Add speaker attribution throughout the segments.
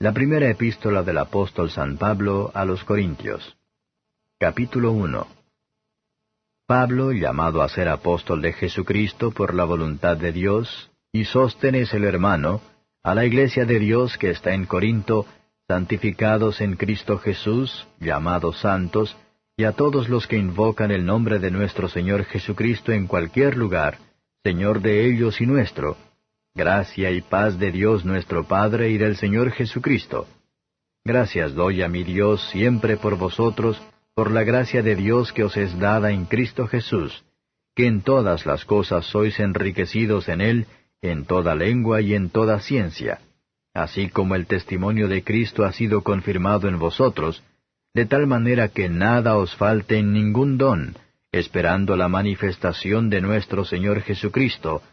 Speaker 1: La primera epístola del apóstol San Pablo a los Corintios. Capítulo 1. Pablo, llamado a ser apóstol de Jesucristo por la voluntad de Dios, y Sóstenes el hermano, a la iglesia de Dios que está en Corinto, santificados en Cristo Jesús, llamados santos, y a todos los que invocan el nombre de nuestro Señor Jesucristo en cualquier lugar, Señor de ellos y nuestro, gracia y paz de Dios nuestro Padre y del Señor Jesucristo. Gracias doy a mi Dios siempre por vosotros, por la gracia de Dios que os es dada en Cristo Jesús, que en todas las cosas sois enriquecidos en Él, en toda lengua y en toda ciencia, así como el testimonio de Cristo ha sido confirmado en vosotros, de tal manera que nada os falte en ningún don, esperando la manifestación de nuestro Señor Jesucristo,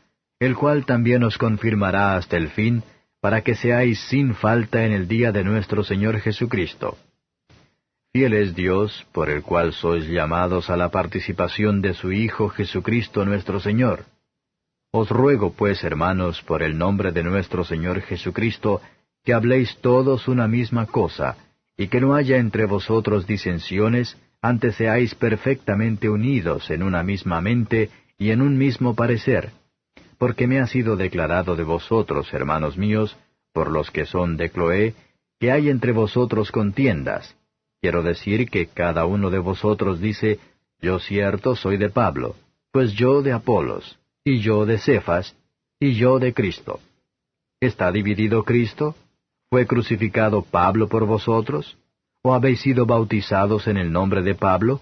Speaker 1: el cual también os confirmará hasta el fin, para que seáis sin falta en el día de nuestro Señor Jesucristo. Fiel es Dios, por el cual sois llamados a la participación de su Hijo Jesucristo nuestro Señor. Os ruego pues, hermanos, por el nombre de nuestro Señor Jesucristo, que habléis todos una misma cosa, y que no haya entre vosotros disensiones, antes seáis perfectamente unidos en una misma mente y en un mismo parecer. Porque me ha sido declarado de vosotros, hermanos míos, por los que son de Cloé, que hay entre vosotros contiendas. Quiero decir que cada uno de vosotros dice, yo cierto soy de Pablo, pues yo de Apolos, y yo de Cefas, y yo de Cristo. ¿Está dividido Cristo? ¿Fue crucificado Pablo por vosotros? ¿O habéis sido bautizados en el nombre de Pablo?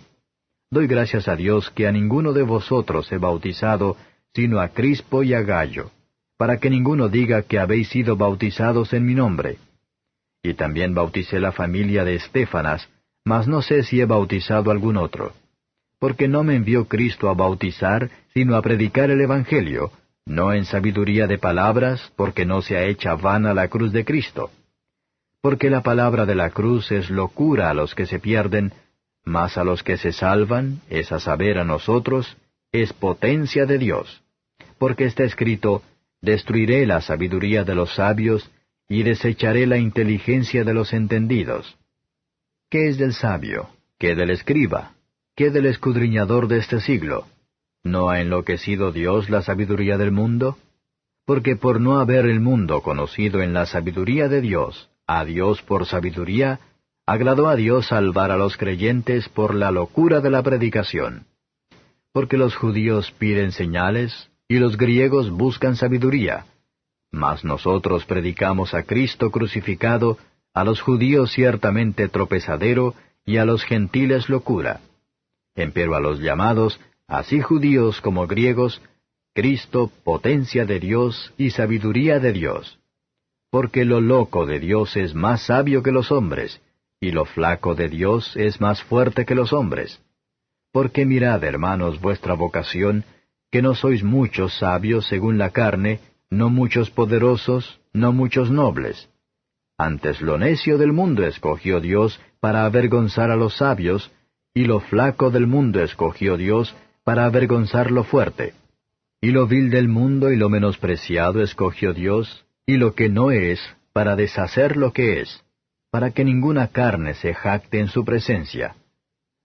Speaker 1: Doy gracias a Dios que a ninguno de vosotros he bautizado, sino a Crispo y a Gallo, para que ninguno diga que habéis sido bautizados en mi nombre. Y también bauticé la familia de Estéfanas, mas no sé si he bautizado algún otro. Porque no me envió Cristo a bautizar, sino a predicar el Evangelio, no en sabiduría de palabras, porque no sea hecha vana la cruz de Cristo. Porque la palabra de la cruz es locura a los que se pierden, mas a los que se salvan, es a saber a nosotros, es potencia de Dios. Porque está escrito, destruiré la sabiduría de los sabios, y desecharé la inteligencia de los entendidos. ¿Qué es del sabio? ¿Qué del escriba? ¿Qué del escudriñador de este siglo? ¿No ha enloquecido Dios la sabiduría del mundo? Porque por no haber el mundo conocido en la sabiduría de Dios, a Dios por sabiduría, agradó a Dios salvar a los creyentes por la locura de la predicación. Porque los judíos piden señales, y los griegos buscan sabiduría. Mas nosotros predicamos a Cristo crucificado, a los judíos ciertamente tropezadero, y a los gentiles locura. Empero a los llamados, así judíos como griegos, Cristo potencia de Dios y sabiduría de Dios. Porque lo loco de Dios es más sabio que los hombres, y lo flaco de Dios es más fuerte que los hombres. Porque mirad, hermanos, vuestra vocación, que no sois muchos sabios según la carne, no muchos poderosos, no muchos nobles. Antes lo necio del mundo escogió Dios para avergonzar a los sabios, y lo flaco del mundo escogió Dios para avergonzar lo fuerte. Y lo vil del mundo y lo menospreciado escogió Dios, y lo que no es, para deshacer lo que es, para que ninguna carne se jacte en su presencia.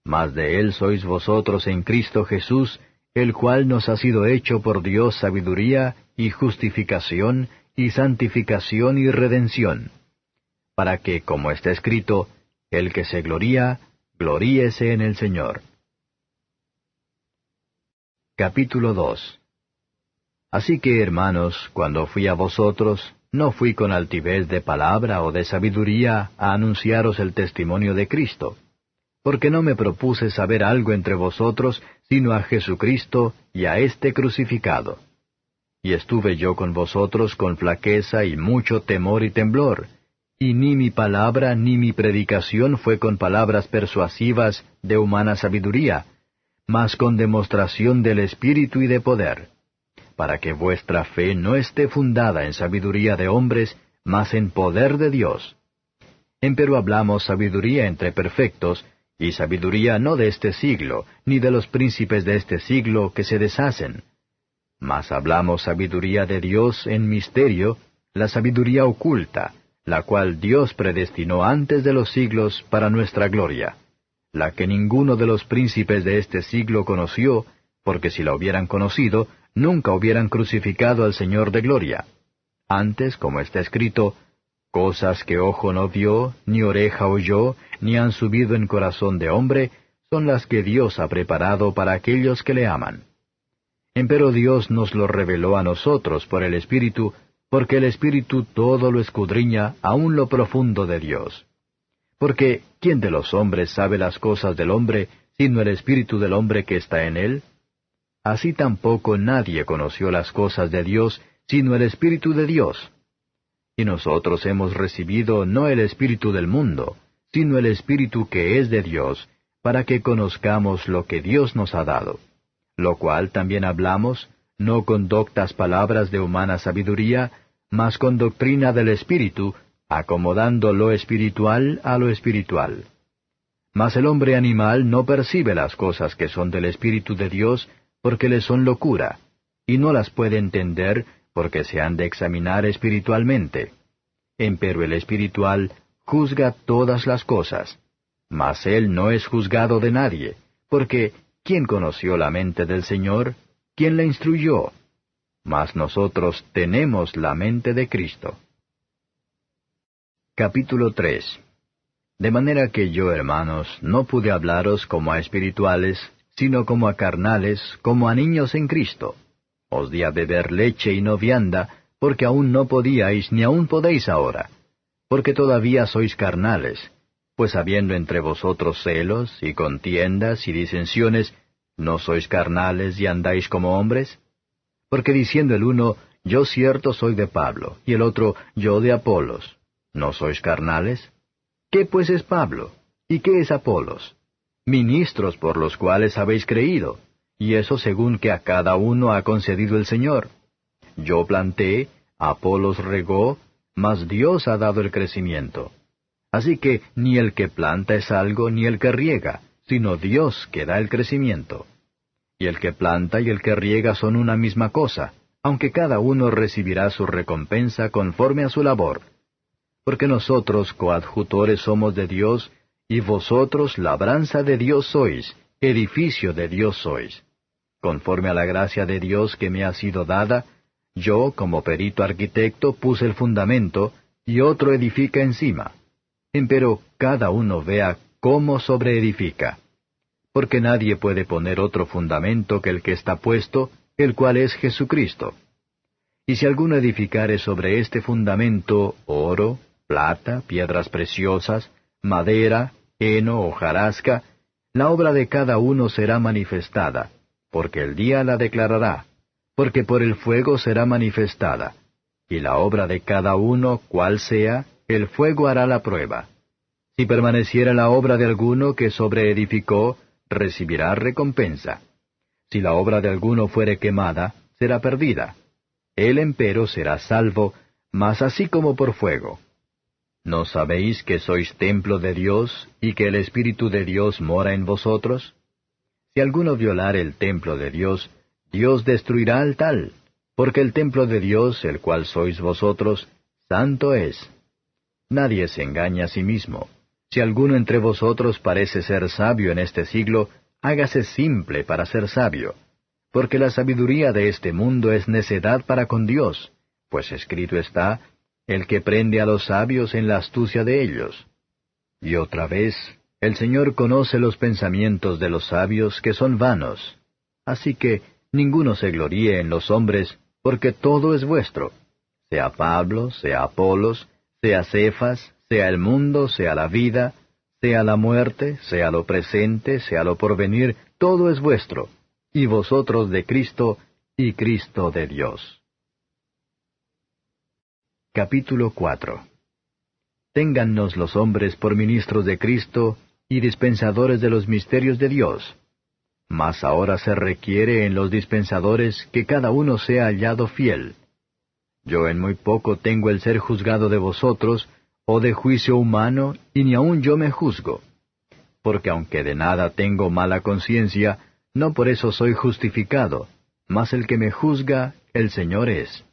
Speaker 1: Mas de Él sois vosotros en Cristo Jesús, el cual nos ha sido hecho por Dios sabiduría, y justificación, y santificación y redención. Para que, como está escrito, el que se gloría, gloríese en el Señor. Capítulo 2. Así que, hermanos, cuando fui a vosotros, no fui con altivez de palabra o de sabiduría a anunciaros el testimonio de Cristo, porque no me propuse saber algo entre vosotros, sino a Jesucristo y a este crucificado. Y estuve yo con vosotros con flaqueza y mucho temor y temblor, y ni mi palabra ni mi predicación fue con palabras persuasivas de humana sabiduría, mas con demostración del Espíritu y de poder, para que vuestra fe no esté fundada en sabiduría de hombres, mas en poder de Dios. Empero hablamos sabiduría entre perfectos, y sabiduría no de este siglo, ni de los príncipes de este siglo que se deshacen. Mas hablamos sabiduría de Dios en misterio, la sabiduría oculta, la cual Dios predestinó antes de los siglos para nuestra gloria, la que ninguno de los príncipes de este siglo conoció, porque si la hubieran conocido, nunca hubieran crucificado al Señor de gloria. Antes, como está escrito, cosas que ojo no vio, ni oreja oyó, ni han subido en corazón de hombre, son las que Dios ha preparado para aquellos que le aman. Empero Dios nos lo reveló a nosotros por el Espíritu, porque el Espíritu todo lo escudriña aun lo profundo de Dios. Porque, ¿quién de los hombres sabe las cosas del hombre, sino el Espíritu del hombre que está en él? Así tampoco nadie conoció las cosas de Dios, sino el Espíritu de Dios. Y nosotros hemos recibido no el espíritu del mundo, sino el Espíritu que es de Dios, para que conozcamos lo que Dios nos ha dado. Lo cual también hablamos, no con doctas palabras de humana sabiduría, mas con doctrina del Espíritu, acomodando lo espiritual a lo espiritual. Mas el hombre animal no percibe las cosas que son del Espíritu de Dios, porque le son locura, y no las puede entender, porque se han de examinar espiritualmente. Empero el espiritual juzga todas las cosas, mas él no es juzgado de nadie, porque ¿quién conoció la mente del Señor? ¿Quién la instruyó? Mas nosotros tenemos la mente de Cristo. Capítulo 3. De manera que yo, hermanos, no pude hablaros como a espirituales, sino como a carnales, como a niños en Cristo. Os di a beber leche y no vianda, porque aún no podíais, ni aún podéis ahora, porque todavía sois carnales, pues habiendo entre vosotros celos, y contiendas, y disensiones, ¿no sois carnales y andáis como hombres? Porque diciendo el uno, yo cierto soy de Pablo, y el otro, yo de Apolos, ¿no sois carnales? ¿Qué pues es Pablo? ¿Y qué es Apolos? Ministros por los cuales habéis creído, y eso según que a cada uno ha concedido el Señor. Yo planté, Apolos regó, mas Dios ha dado el crecimiento. Así que ni el que planta es algo, ni el que riega, sino Dios que da el crecimiento. Y el que planta y el que riega son una misma cosa, aunque cada uno recibirá su recompensa conforme a su labor. Porque nosotros coadjutores somos de Dios, y vosotros labranza de Dios sois, edificio de Dios sois. Conforme a la gracia de Dios que me ha sido dada, yo, como perito arquitecto, puse el fundamento, y otro edifica encima. Empero cada uno vea cómo sobreedifica. Porque nadie puede poner otro fundamento que el que está puesto, el cual es Jesucristo. Y si alguno edificare sobre este fundamento oro, plata, piedras preciosas, madera, heno, hojarasca, la obra de cada uno será manifestada, porque el día la declarará, porque por el fuego será manifestada, y la obra de cada uno, cual sea, el fuego hará la prueba. Si permaneciera la obra de alguno que sobreedificó, recibirá recompensa. Si la obra de alguno fuere quemada, será perdida. Él empero será salvo, mas así como por fuego. ¿No sabéis que sois templo de Dios, y que el Espíritu de Dios mora en vosotros? Si alguno violare el templo de Dios, Dios destruirá al tal, porque el templo de Dios, el cual sois vosotros, santo es. Nadie se engaña a sí mismo. Si alguno entre vosotros parece ser sabio en este siglo, hágase simple para ser sabio, porque la sabiduría de este mundo es necedad para con Dios, pues escrito está, el que prende a los sabios en la astucia de ellos. Y otra vez, el Señor conoce los pensamientos de los sabios que son vanos. Así que ninguno se gloríe en los hombres, porque todo es vuestro, sea Pablo, sea Apolos, sea Cefas, sea el mundo, sea la vida, sea la muerte, sea lo presente, sea lo porvenir, todo es vuestro, y vosotros de Cristo, y Cristo de Dios. Capítulo 4. Téngannos los hombres por ministros de Cristo y dispensadores de los misterios de Dios. Mas ahora se requiere en los dispensadores que cada uno sea hallado fiel. Yo en muy poco tengo el ser juzgado de vosotros, o de juicio humano, y ni aun yo me juzgo. Porque aunque de nada tengo mala conciencia, no por eso soy justificado, mas el que me juzga, el Señor es.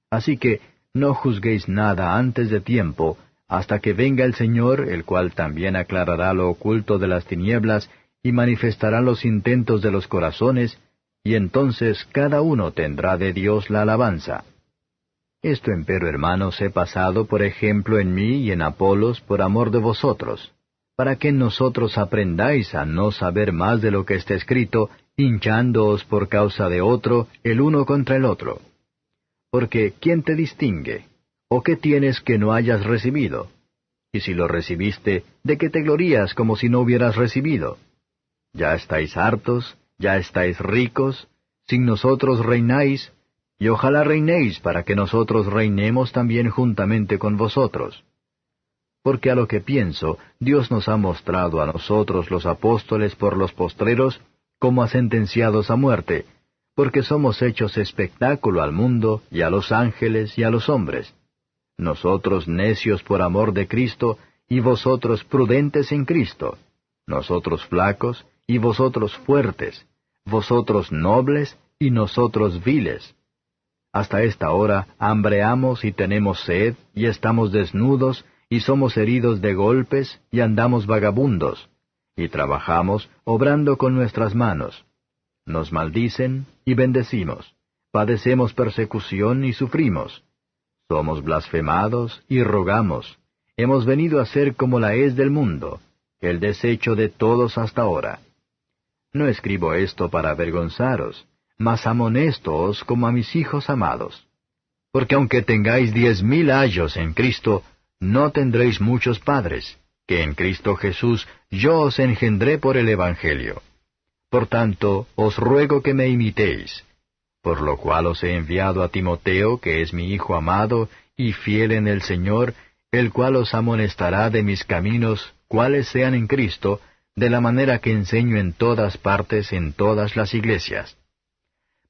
Speaker 1: Así que no juzguéis nada antes de tiempo, hasta que venga el Señor, el cual también aclarará lo oculto de las tinieblas, y manifestará los intentos de los corazones, y entonces cada uno tendrá de Dios la alabanza. Esto empero, hermanos, he pasado por ejemplo en mí y en Apolos por amor de vosotros, para que en nosotros aprendáis a no saber más de lo que está escrito, hinchándoos por causa de otro, el uno contra el otro. Porque ¿quién te distingue? ¿O qué tienes que no hayas recibido? Y si lo recibiste, ¿de qué te glorías como si no hubieras recibido? Ya estáis hartos, ya estáis ricos, sin nosotros reináis, y ojalá reinéis para que nosotros reinemos también juntamente con vosotros. Porque a lo que pienso, Dios nos ha mostrado a nosotros los apóstoles por los postreros, como a sentenciados a muerte, porque somos hechos espectáculo al mundo, y a los ángeles, y a los hombres. Nosotros necios por amor de Cristo, y vosotros prudentes en Cristo. Nosotros flacos, y vosotros fuertes. Vosotros nobles, y nosotros viles. Hasta esta hora hambreamos y tenemos sed, y estamos desnudos, y somos heridos de golpes, y andamos vagabundos, y trabajamos, obrando con nuestras manos. Nos maldicen, y bendecimos. Padecemos persecución, y sufrimos. Somos blasfemados, y rogamos. Hemos venido a ser como la hez del mundo, el desecho de todos hasta ahora. No escribo esto para avergonzaros, mas amonéstoos como a mis hijos amados. Porque aunque tengáis 10,000 ayos en Cristo, no tendréis muchos padres, que en Cristo Jesús yo os engendré por el Evangelio. Por tanto, os ruego que me imitéis, por lo cual os he enviado a Timoteo, que es mi hijo amado y fiel en el Señor, el cual os amonestará de mis caminos, cuáles sean en Cristo, de la manera que enseño en todas partes en todas las iglesias.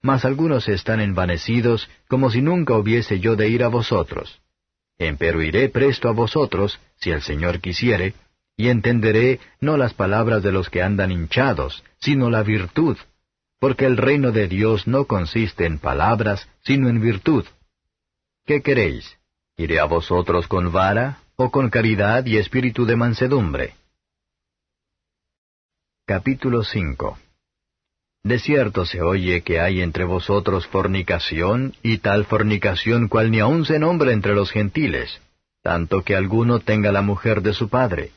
Speaker 1: Mas algunos están envanecidos, como si nunca hubiese yo de ir a vosotros. Empero iré presto a vosotros, si el Señor quisiere, y entenderé no las palabras de los que andan hinchados, sino la virtud, porque el reino de Dios no consiste en palabras, sino en virtud. ¿Qué queréis? ¿Iré a vosotros con vara, o con caridad y espíritu de mansedumbre? Capítulo 5. De cierto se oye que hay entre vosotros fornicación, y tal fornicación cual ni aun se nombra entre los gentiles, tanto que alguno tenga la mujer de su padre.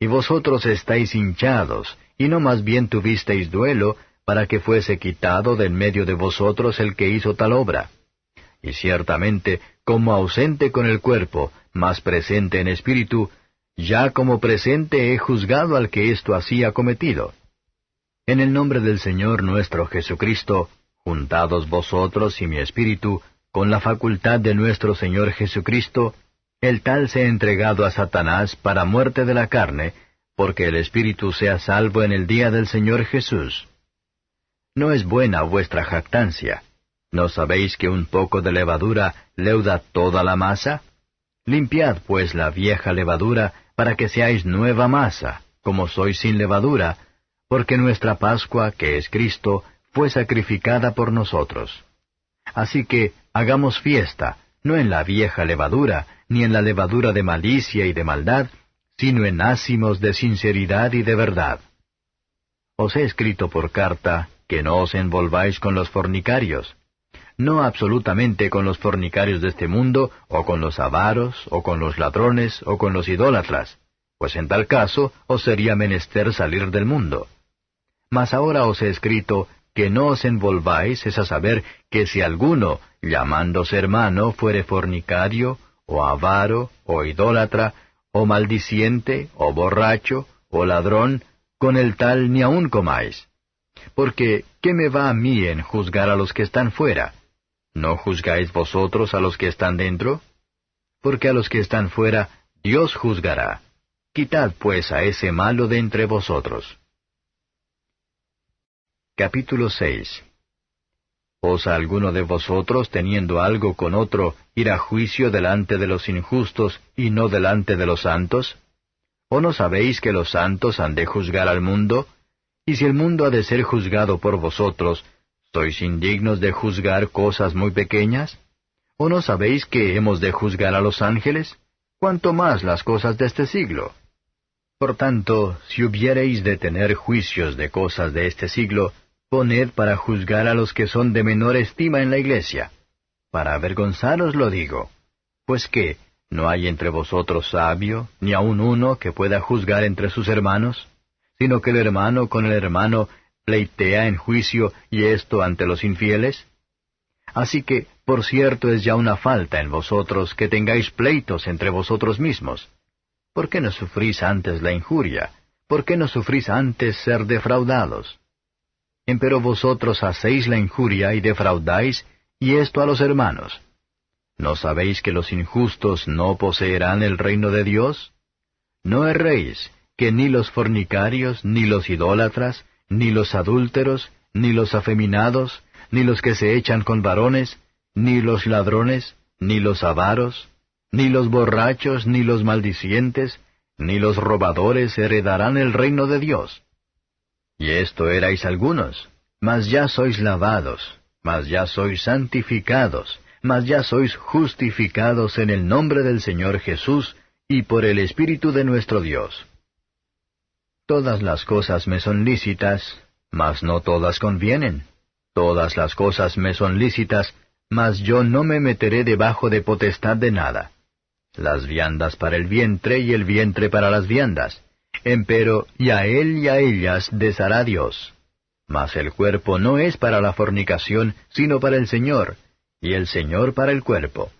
Speaker 1: Y vosotros estáis hinchados, y no más bien tuvisteis duelo, para que fuese quitado de en medio de vosotros el que hizo tal obra. Y ciertamente, como ausente con el cuerpo, mas presente en espíritu, ya como presente he juzgado al que esto hacía cometido. En el nombre del Señor nuestro Jesucristo, juntados vosotros y mi espíritu, con la facultad de nuestro Señor Jesucristo, el tal sea entregado a Satanás para muerte de la carne, porque el espíritu sea salvo en el día del Señor Jesús. No es buena vuestra jactancia. ¿No sabéis que un poco de levadura leuda toda la masa? Limpiad pues la vieja levadura, para que seáis nueva masa, como sois sin levadura, porque nuestra Pascua, que es Cristo, fue sacrificada por nosotros. Así que hagamos fiesta, no en la vieja levadura, ni en la levadura de malicia y de maldad, sino en ázimos de sinceridad y de verdad. Os he escrito por carta, que no os envolváis con los fornicarios, no absolutamente con los fornicarios de este mundo, o con los avaros, o con los ladrones, o con los idólatras, pues en tal caso os sería menester salir del mundo. Mas ahora os he escrito que no os envolváis, es a saber, que si alguno, llamándose hermano, fuere fornicario, o avaro, o idólatra, o maldiciente, o borracho, o ladrón, con el tal ni aun comáis. Porque, ¿qué me va a mí en juzgar a los que están fuera? ¿No juzgáis vosotros a los que están dentro? Porque a los que están fuera, Dios juzgará. Quitad pues a ese malo de entre vosotros. Capítulo 6. ¿Osa alguno de vosotros, teniendo algo con otro, ir a juicio delante de los injustos y no delante de los santos? ¿O no sabéis que los santos han de juzgar al mundo? Y si el mundo ha de ser juzgado por vosotros, ¿sois indignos de juzgar cosas muy pequeñas? ¿O no sabéis que hemos de juzgar a los ángeles? ¿Cuánto más las cosas de este siglo? Por tanto, si hubiereis de tener juicios de cosas de este siglo, poned para juzgar a los que son de menor estima en la iglesia. Para avergonzaros lo digo. Pues que, ¿no hay entre vosotros sabio, ni aun uno que pueda juzgar entre sus hermanos? Sino que el hermano con el hermano pleitea en juicio, y esto ante los infieles. Así que, por cierto, es ya una falta en vosotros que tengáis pleitos entre vosotros mismos. ¿Por qué no sufrís antes la injuria? ¿Por qué no sufrís antes ser defraudados? Empero vosotros hacéis la injuria y defraudáis, y esto a los hermanos. ¿No sabéis que los injustos no poseerán el reino de Dios? No erréis, que ni los fornicarios, ni los idólatras, ni los adúlteros, ni los afeminados, ni los que se echan con varones, ni los ladrones, ni los avaros, ni los borrachos, ni los maldicientes, ni los robadores heredarán el reino de Dios. Y esto erais algunos, mas ya sois lavados, mas ya sois santificados, mas ya sois justificados en el nombre del Señor Jesús y por el Espíritu de nuestro Dios. Todas las cosas me son lícitas, mas no todas convienen. Todas las cosas me son lícitas, mas yo no me meteré debajo de potestad de nada. Las viandas para el vientre y el vientre para las viandas. Empero, y a él y a ellas deshará Dios. Mas el cuerpo no es para la fornicación, sino para el Señor, y el Señor para el cuerpo.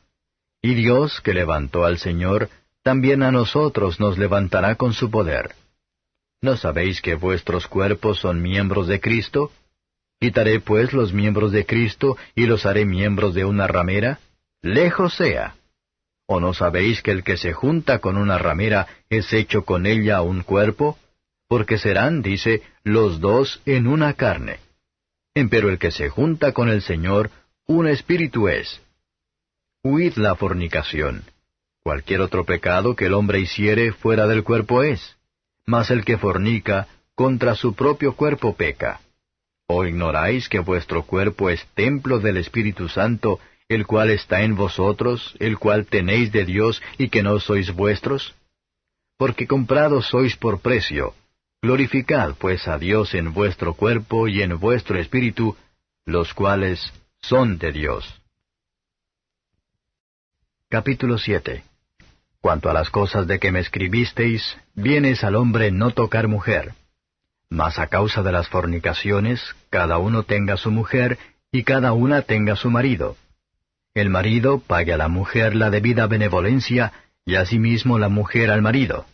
Speaker 1: Y Dios, que levantó al Señor, también a nosotros nos levantará con su poder. ¿No sabéis que vuestros cuerpos son miembros de Cristo? ¿Quitaré pues los miembros de Cristo y los haré miembros de una ramera? ¡Lejos sea! ¿O no sabéis que el que se junta con una ramera es hecho con ella un cuerpo? Porque serán, dice, los dos en una carne. Empero el que se junta con el Señor, un espíritu es. Huid la fornicación. Cualquier otro pecado que el hombre hiciere fuera del cuerpo es. Mas el que fornica, contra su propio cuerpo peca. ¿O ignoráis que vuestro cuerpo es templo del Espíritu Santo, el cual está en vosotros, el cual tenéis de Dios, y que no sois vuestros? Porque comprados sois por precio. Glorificad pues a Dios en vuestro cuerpo y en vuestro espíritu, los cuales son de Dios. Capítulo 7. Cuanto a las cosas de que me escribisteis, bien es al hombre no tocar mujer. Mas a causa de las fornicaciones, cada uno tenga su mujer, y cada una tenga su marido. El marido pague a la mujer la debida benevolencia, y asimismo la mujer al marido.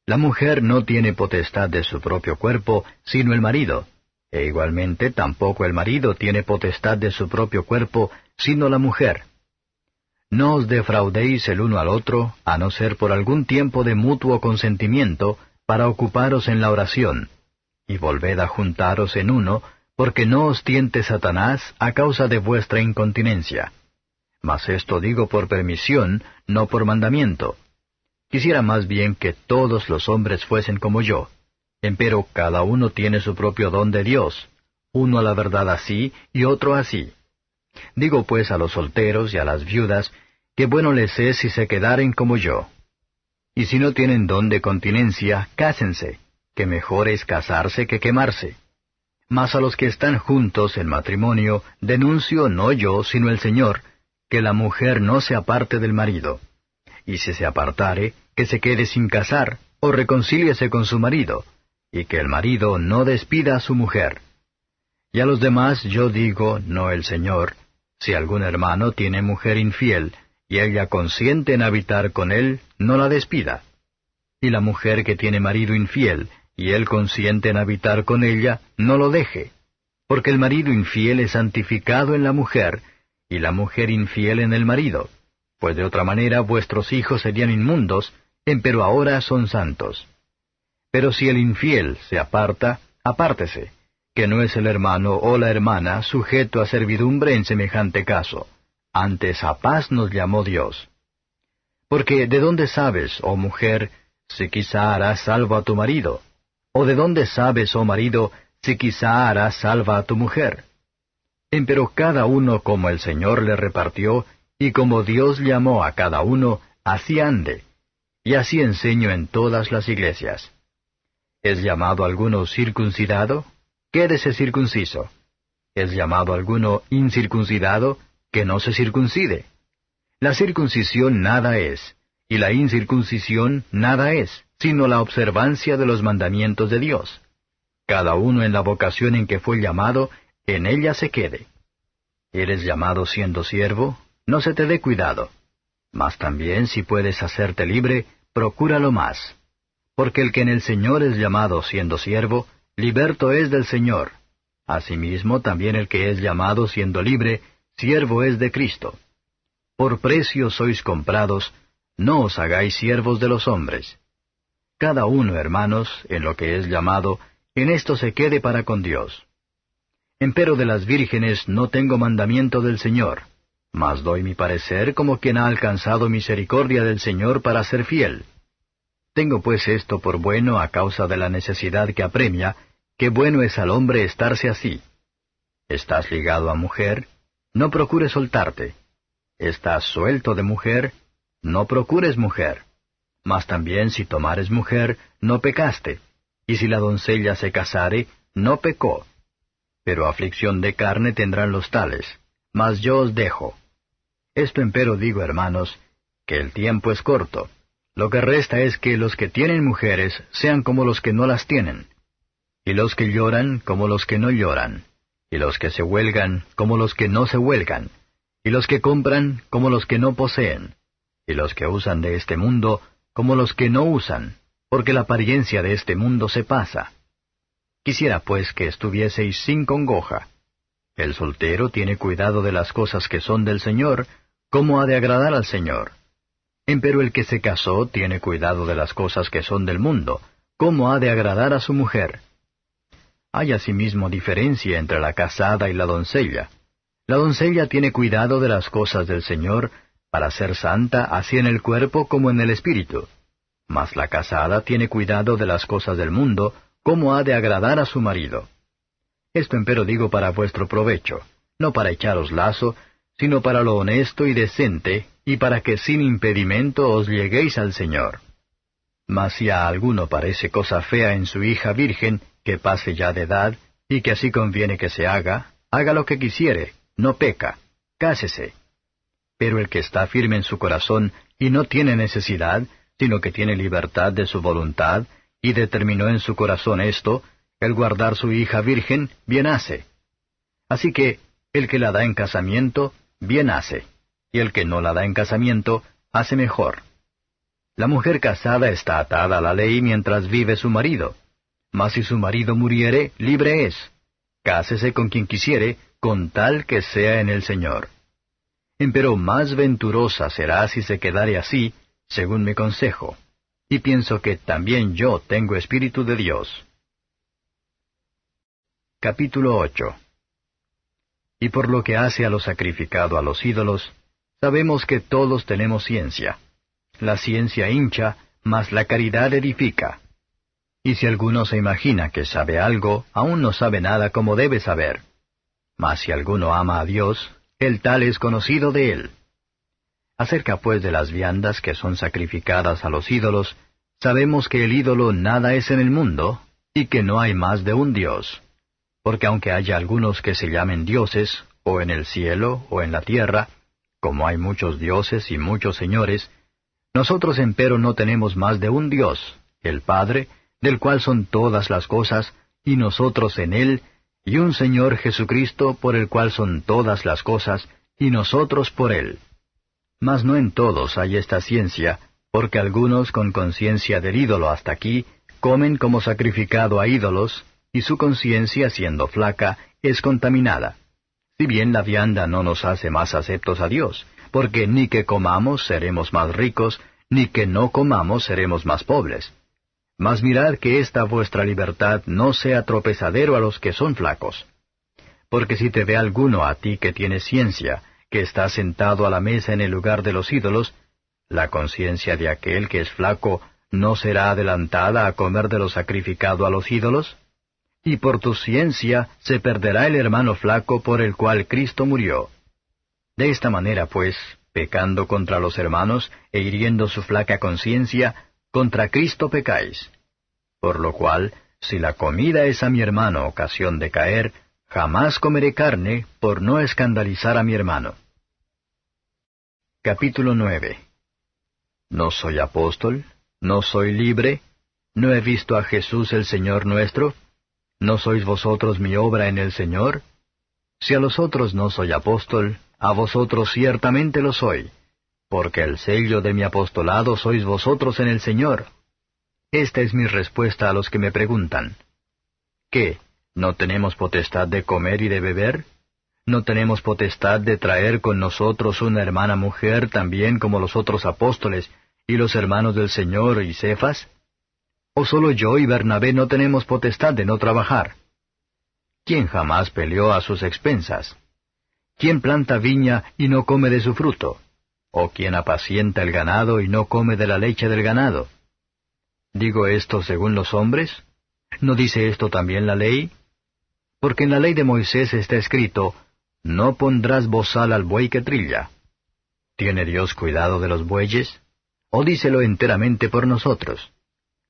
Speaker 1: La mujer no tiene potestad de su propio cuerpo, sino el marido, e igualmente tampoco el marido tiene potestad de su propio cuerpo, sino la mujer. No os defraudéis el uno al otro, a no ser por algún tiempo de mutuo consentimiento, para ocuparos en la oración, y volved a juntaros en uno, porque no os tiente Satanás a causa de vuestra incontinencia. Mas esto digo por permisión, no por mandamiento. Quisiera más bien que todos los hombres fuesen como yo. Empero cada uno tiene su propio don de Dios, uno a la verdad así y otro así. Digo pues a los solteros y a las viudas, que bueno les es si se quedaren como yo. Y si no tienen don de continencia, cásense, que mejor es casarse que quemarse. Mas a los que están juntos en matrimonio, denuncio no yo, sino el Señor, que la mujer no se aparte del marido. Y si se apartare, que se quede sin casar, o reconcíliese con su marido, y que el marido no despida a su mujer. Y a los demás yo digo, no el Señor, si algún hermano tiene mujer infiel, y ella consiente en habitar con él, no la despida. Y la mujer que tiene marido infiel, y él consiente en habitar con ella, no lo deje. Porque el marido infiel es santificado en la mujer, y la mujer infiel en el marido. Pues de otra manera vuestros hijos serían inmundos, empero ahora son santos. Pero si el infiel se aparta, apártese, que no es el hermano o la hermana sujeto a servidumbre en semejante caso. Antes a paz nos llamó Dios. Porque ¿de dónde sabes, oh mujer, si quizá harás salvo a tu marido? ¿O de dónde sabes, oh marido, si quizá harás salva a tu mujer? Empero cada uno como el Señor le repartió, y como Dios llamó a cada uno, así ande, y así enseño en todas las iglesias. ¿Es llamado alguno circuncidado? Quédese circunciso. ¿Es llamado alguno incircuncidado? Que no se circuncide. La circuncisión nada es, y la incircuncisión nada es, sino la observancia de los mandamientos de Dios. Cada uno en la vocación en que fue llamado, en ella se quede. ¿Eres llamado siendo siervo? No se te dé cuidado. Mas también si puedes hacerte libre, procúralo más. Porque el que en el Señor es llamado siendo siervo, liberto es del Señor. Asimismo también el que es llamado siendo libre, siervo es de Cristo. Por precio sois comprados, no os hagáis siervos de los hombres. Cada uno, hermanos, en lo que es llamado, en esto se quede para con Dios. Empero de las vírgenes no tengo mandamiento del Señor, mas doy mi parecer como quien ha alcanzado misericordia del Señor para ser fiel. Tengo pues esto por bueno a causa de la necesidad que apremia, que bueno es al hombre estarse así. ¿Estás ligado a mujer? No procures soltarte. ¿Estás suelto de mujer? No procures mujer. Mas también si tomares mujer, no pecaste. Y si la doncella se casare, no pecó. Pero aflicción de carne tendrán los tales. Mas yo os dejo. Esto empero digo, hermanos, que el tiempo es corto. Lo que resta es que los que tienen mujeres sean como los que no las tienen. Y los que lloran como los que no lloran. Y los que se huelgan como los que no se huelgan. Y los que compran como los que no poseen. Y los que usan de este mundo como los que no usan, porque la apariencia de este mundo se pasa. Quisiera pues que estuvieseis sin congoja. El soltero tiene cuidado de las cosas que son del Señor, como ha de agradar al Señor. Empero el que se casó tiene cuidado de las cosas que son del mundo, como ha de agradar a su mujer. Hay asimismo diferencia entre la casada y la doncella. La doncella tiene cuidado de las cosas del Señor, para ser santa así en el cuerpo como en el espíritu. Mas la casada tiene cuidado de las cosas del mundo, como ha de agradar a su marido. Esto empero digo para vuestro provecho, no para echaros lazo, sino para lo honesto y decente, y para que sin impedimento os lleguéis al Señor. Mas si a alguno parece cosa fea en su hija virgen, que pase ya de edad, y que así conviene que se haga lo que quisiere, no peca, cásese. Pero el que está firme en su corazón y no tiene necesidad, sino que tiene libertad de su voluntad, y determinó en su corazón esto, el guardar su hija virgen, bien hace. Así que, el que la da en casamiento, bien hace, y el que no la da en casamiento, hace mejor. La mujer casada está atada a la ley mientras vive su marido, mas si su marido muriere, libre es. Cásese con quien quisiere, con tal que sea en el Señor. Empero más venturosa será si se quedare así, según mi consejo. Y pienso que también yo tengo espíritu de Dios. Capítulo 8. Y por lo que hace a lo sacrificado a los ídolos, sabemos que todos tenemos ciencia. La ciencia hincha, mas la caridad edifica. Y si alguno se imagina que sabe algo, aún no sabe nada como debe saber. Mas si alguno ama a Dios, el tal es conocido de él. Acerca pues de las viandas que son sacrificadas a los ídolos, sabemos que el ídolo nada es en el mundo, y que no hay más de un Dios. Porque aunque haya algunos que se llamen dioses, o en el cielo, o en la tierra, como hay muchos dioses y muchos señores, nosotros empero no tenemos más de un Dios, el Padre, del cual son todas las cosas, y nosotros en él, y un Señor Jesucristo por el cual son todas las cosas, y nosotros por él. Mas no en todos hay esta ciencia, porque algunos con conciencia del ídolo hasta aquí, comen como sacrificado a ídolos, y su conciencia, siendo flaca, es contaminada. Si bien la vianda no nos hace más aceptos a Dios, porque ni que comamos seremos más ricos, ni que no comamos seremos más pobres. Mas mirad que esta vuestra libertad no sea tropezadero a los que son flacos. Porque si te ve alguno a ti que tienes ciencia, que está sentado a la mesa en el lugar de los ídolos, la conciencia de aquel que es flaco no será adelantada a comer de lo sacrificado a los ídolos. Y por tu ciencia se perderá el hermano flaco por el cual Cristo murió. De esta manera, pues, pecando contra los hermanos e hiriendo su flaca conciencia, contra Cristo pecáis. Por lo cual, si la comida es a mi hermano ocasión de caer, jamás comeré carne por no escandalizar a mi hermano. Capítulo 9. ¿No soy apóstol? ¿No soy libre? ¿No he visto a Jesús el Señor nuestro? ¿No sois vosotros mi obra en el Señor? Si a los otros no soy apóstol, a vosotros ciertamente lo soy, porque el sello de mi apostolado sois vosotros en el Señor. Esta es mi respuesta a los que me preguntan. ¿Qué? ¿No tenemos potestad de comer y de beber? ¿No tenemos potestad de traer con nosotros una hermana mujer también como los otros apóstoles y los hermanos del Señor y Cefas? ¿O solo yo y Bernabé no tenemos potestad de no trabajar? ¿Quién jamás peleó a sus expensas? ¿Quién planta viña y no come de su fruto? ¿O quién apacienta el ganado y no come de la leche del ganado? ¿Digo esto según los hombres? ¿No dice esto también la ley? Porque en la ley de Moisés está escrito, no pondrás bozal al buey que trilla. ¿Tiene Dios cuidado de los bueyes? ¿O dícelo enteramente por nosotros?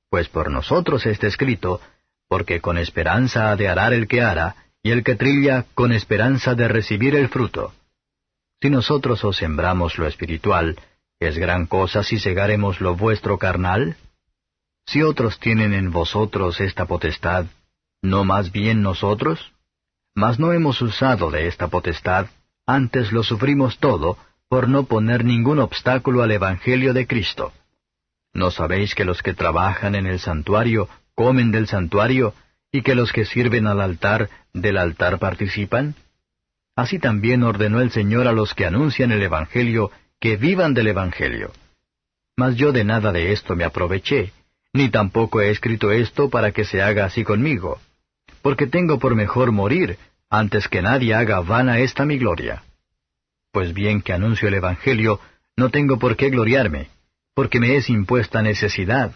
Speaker 1: Pues por nosotros está escrito, porque con esperanza ha de arar el que ara, y el que trilla con esperanza de recibir el fruto. Si nosotros os sembramos lo espiritual, ¿es gran cosa si segaremos lo vuestro carnal? Si otros tienen en vosotros esta potestad, ¿no más bien nosotros? Mas no hemos usado de esta potestad, antes lo sufrimos todo, por no poner ningún obstáculo al Evangelio de Cristo. ¿No sabéis que los que trabajan en el santuario comen del santuario, y que los que sirven al altar del altar participan? Así también ordenó el Señor a los que anuncian el Evangelio, que vivan del Evangelio. Mas yo de nada de esto me aproveché, ni tampoco he escrito esto para que se haga así conmigo, porque tengo por mejor morir, antes que nadie haga vana esta mi gloria. Pues bien que anuncio el Evangelio, no tengo por qué gloriarme, porque me es impuesta necesidad.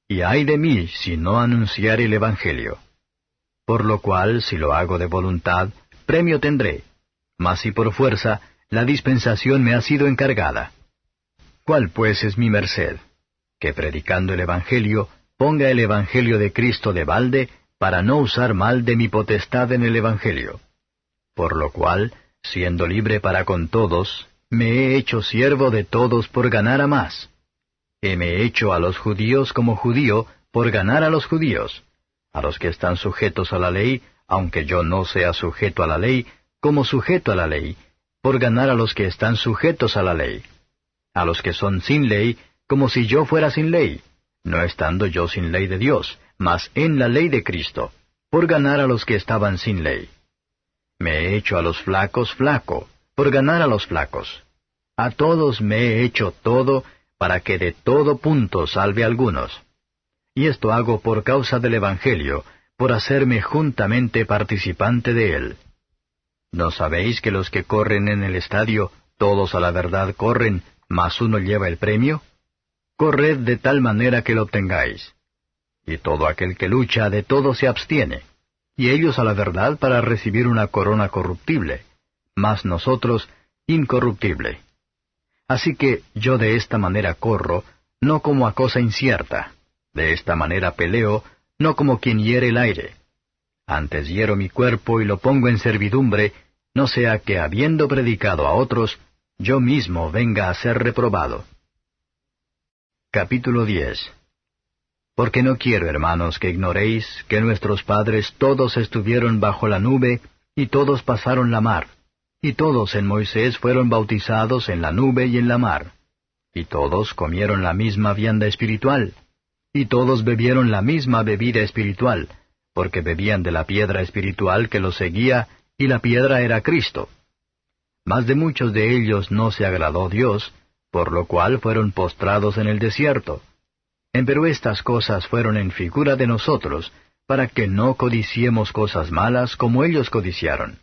Speaker 1: Y ay de mí si no anunciare el Evangelio. Por lo cual, si lo hago de voluntad, premio tendré, mas si por fuerza, la dispensación me ha sido encargada. ¿Cuál pues es mi merced? Que predicando el Evangelio, ponga el Evangelio de Cristo de balde, para no usar mal de mi potestad en el Evangelio. Por lo cual, siendo libre para con todos, me he hecho siervo de todos por ganar a más. Me he hecho a los judíos como judío por ganar a los judíos, a los que están sujetos a la ley, aunque yo no sea sujeto a la ley, como sujeto a la ley, por ganar a los que están sujetos a la ley, a los que son sin ley, como si yo fuera sin ley, no estando yo sin ley de Dios, mas en la ley de Cristo, por ganar a los que estaban sin ley. Me he hecho a los flacos flaco, por ganar a los flacos. A todos me he hecho todo, para que de todo punto salve a algunos. Y esto hago por causa del Evangelio, por hacerme juntamente participante de él. ¿No sabéis que los que corren en el estadio, todos a la verdad corren, mas uno lleva el premio? Corred de tal manera que lo obtengáis. Y todo aquel que lucha de todo se abstiene, y ellos a la verdad para recibir una corona corruptible, mas nosotros incorruptible. Así que yo de esta manera corro, no como a cosa incierta, de esta manera peleo, no como quien hiere el aire. Antes hiero mi cuerpo y lo pongo en servidumbre, no sea que habiendo predicado a otros, yo mismo venga a ser reprobado. Capítulo 10. Porque no quiero, hermanos, que ignoréis que nuestros padres todos estuvieron bajo la nube, y todos pasaron la mar, y todos en Moisés fueron bautizados en la nube y en la mar, y todos comieron la misma vianda espiritual, y todos bebieron la misma bebida espiritual, porque bebían de la piedra espiritual que los seguía, y la piedra era Cristo. Mas de muchos de ellos no se agradó Dios, por lo cual fueron postrados en el desierto. Empero estas cosas fueron en figura de nosotros, para que no codiciemos cosas malas como ellos codiciaron.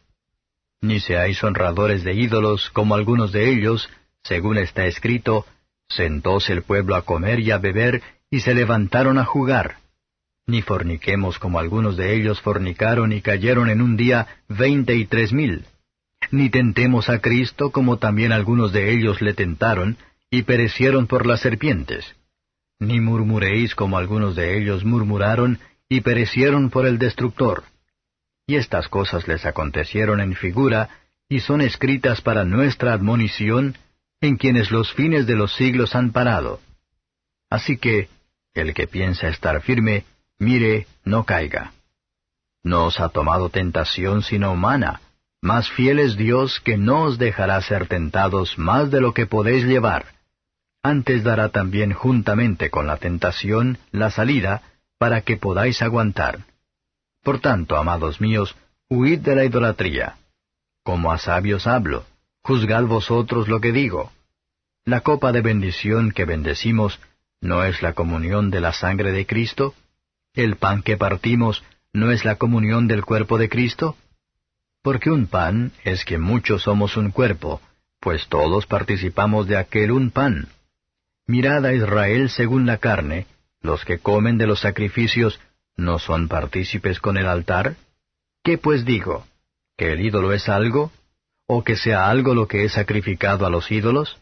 Speaker 1: Ni seáis honradores de ídolos como algunos de ellos, según está escrito, sentóse el pueblo a comer y a beber, y se levantaron a jugar. Ni forniquemos como algunos de ellos fornicaron y cayeron en un día 23,000. ni tentemos a Cristo como también algunos de ellos le tentaron, y perecieron por las serpientes. Ni murmuréis como algunos de ellos murmuraron, y perecieron por el destructor. Y estas cosas les acontecieron en figura, y son escritas para nuestra admonición, en quienes los fines de los siglos han parado. Así que, el que piensa estar firme, mire, no caiga. No os ha tomado tentación sino humana, mas fiel es Dios que no os dejará ser tentados más de lo que podéis llevar. Antes dará también juntamente con la tentación la salida, para que podáis aguantar. Por tanto, amados míos, huid de la idolatría. Como a sabios hablo, juzgad vosotros lo que digo. La copa de bendición que bendecimos, ¿no es la comunión de la sangre de Cristo? ¿El pan que partimos, no es la comunión del cuerpo de Cristo? Porque un pan es que muchos somos un cuerpo, pues todos participamos de aquel un pan. Mirad a Israel según la carne, los que comen de los sacrificios, ¿no son partícipes con el altar? ¿Qué pues digo? ¿Que el ídolo es algo? ¿O que sea algo lo que es sacrificado a los ídolos?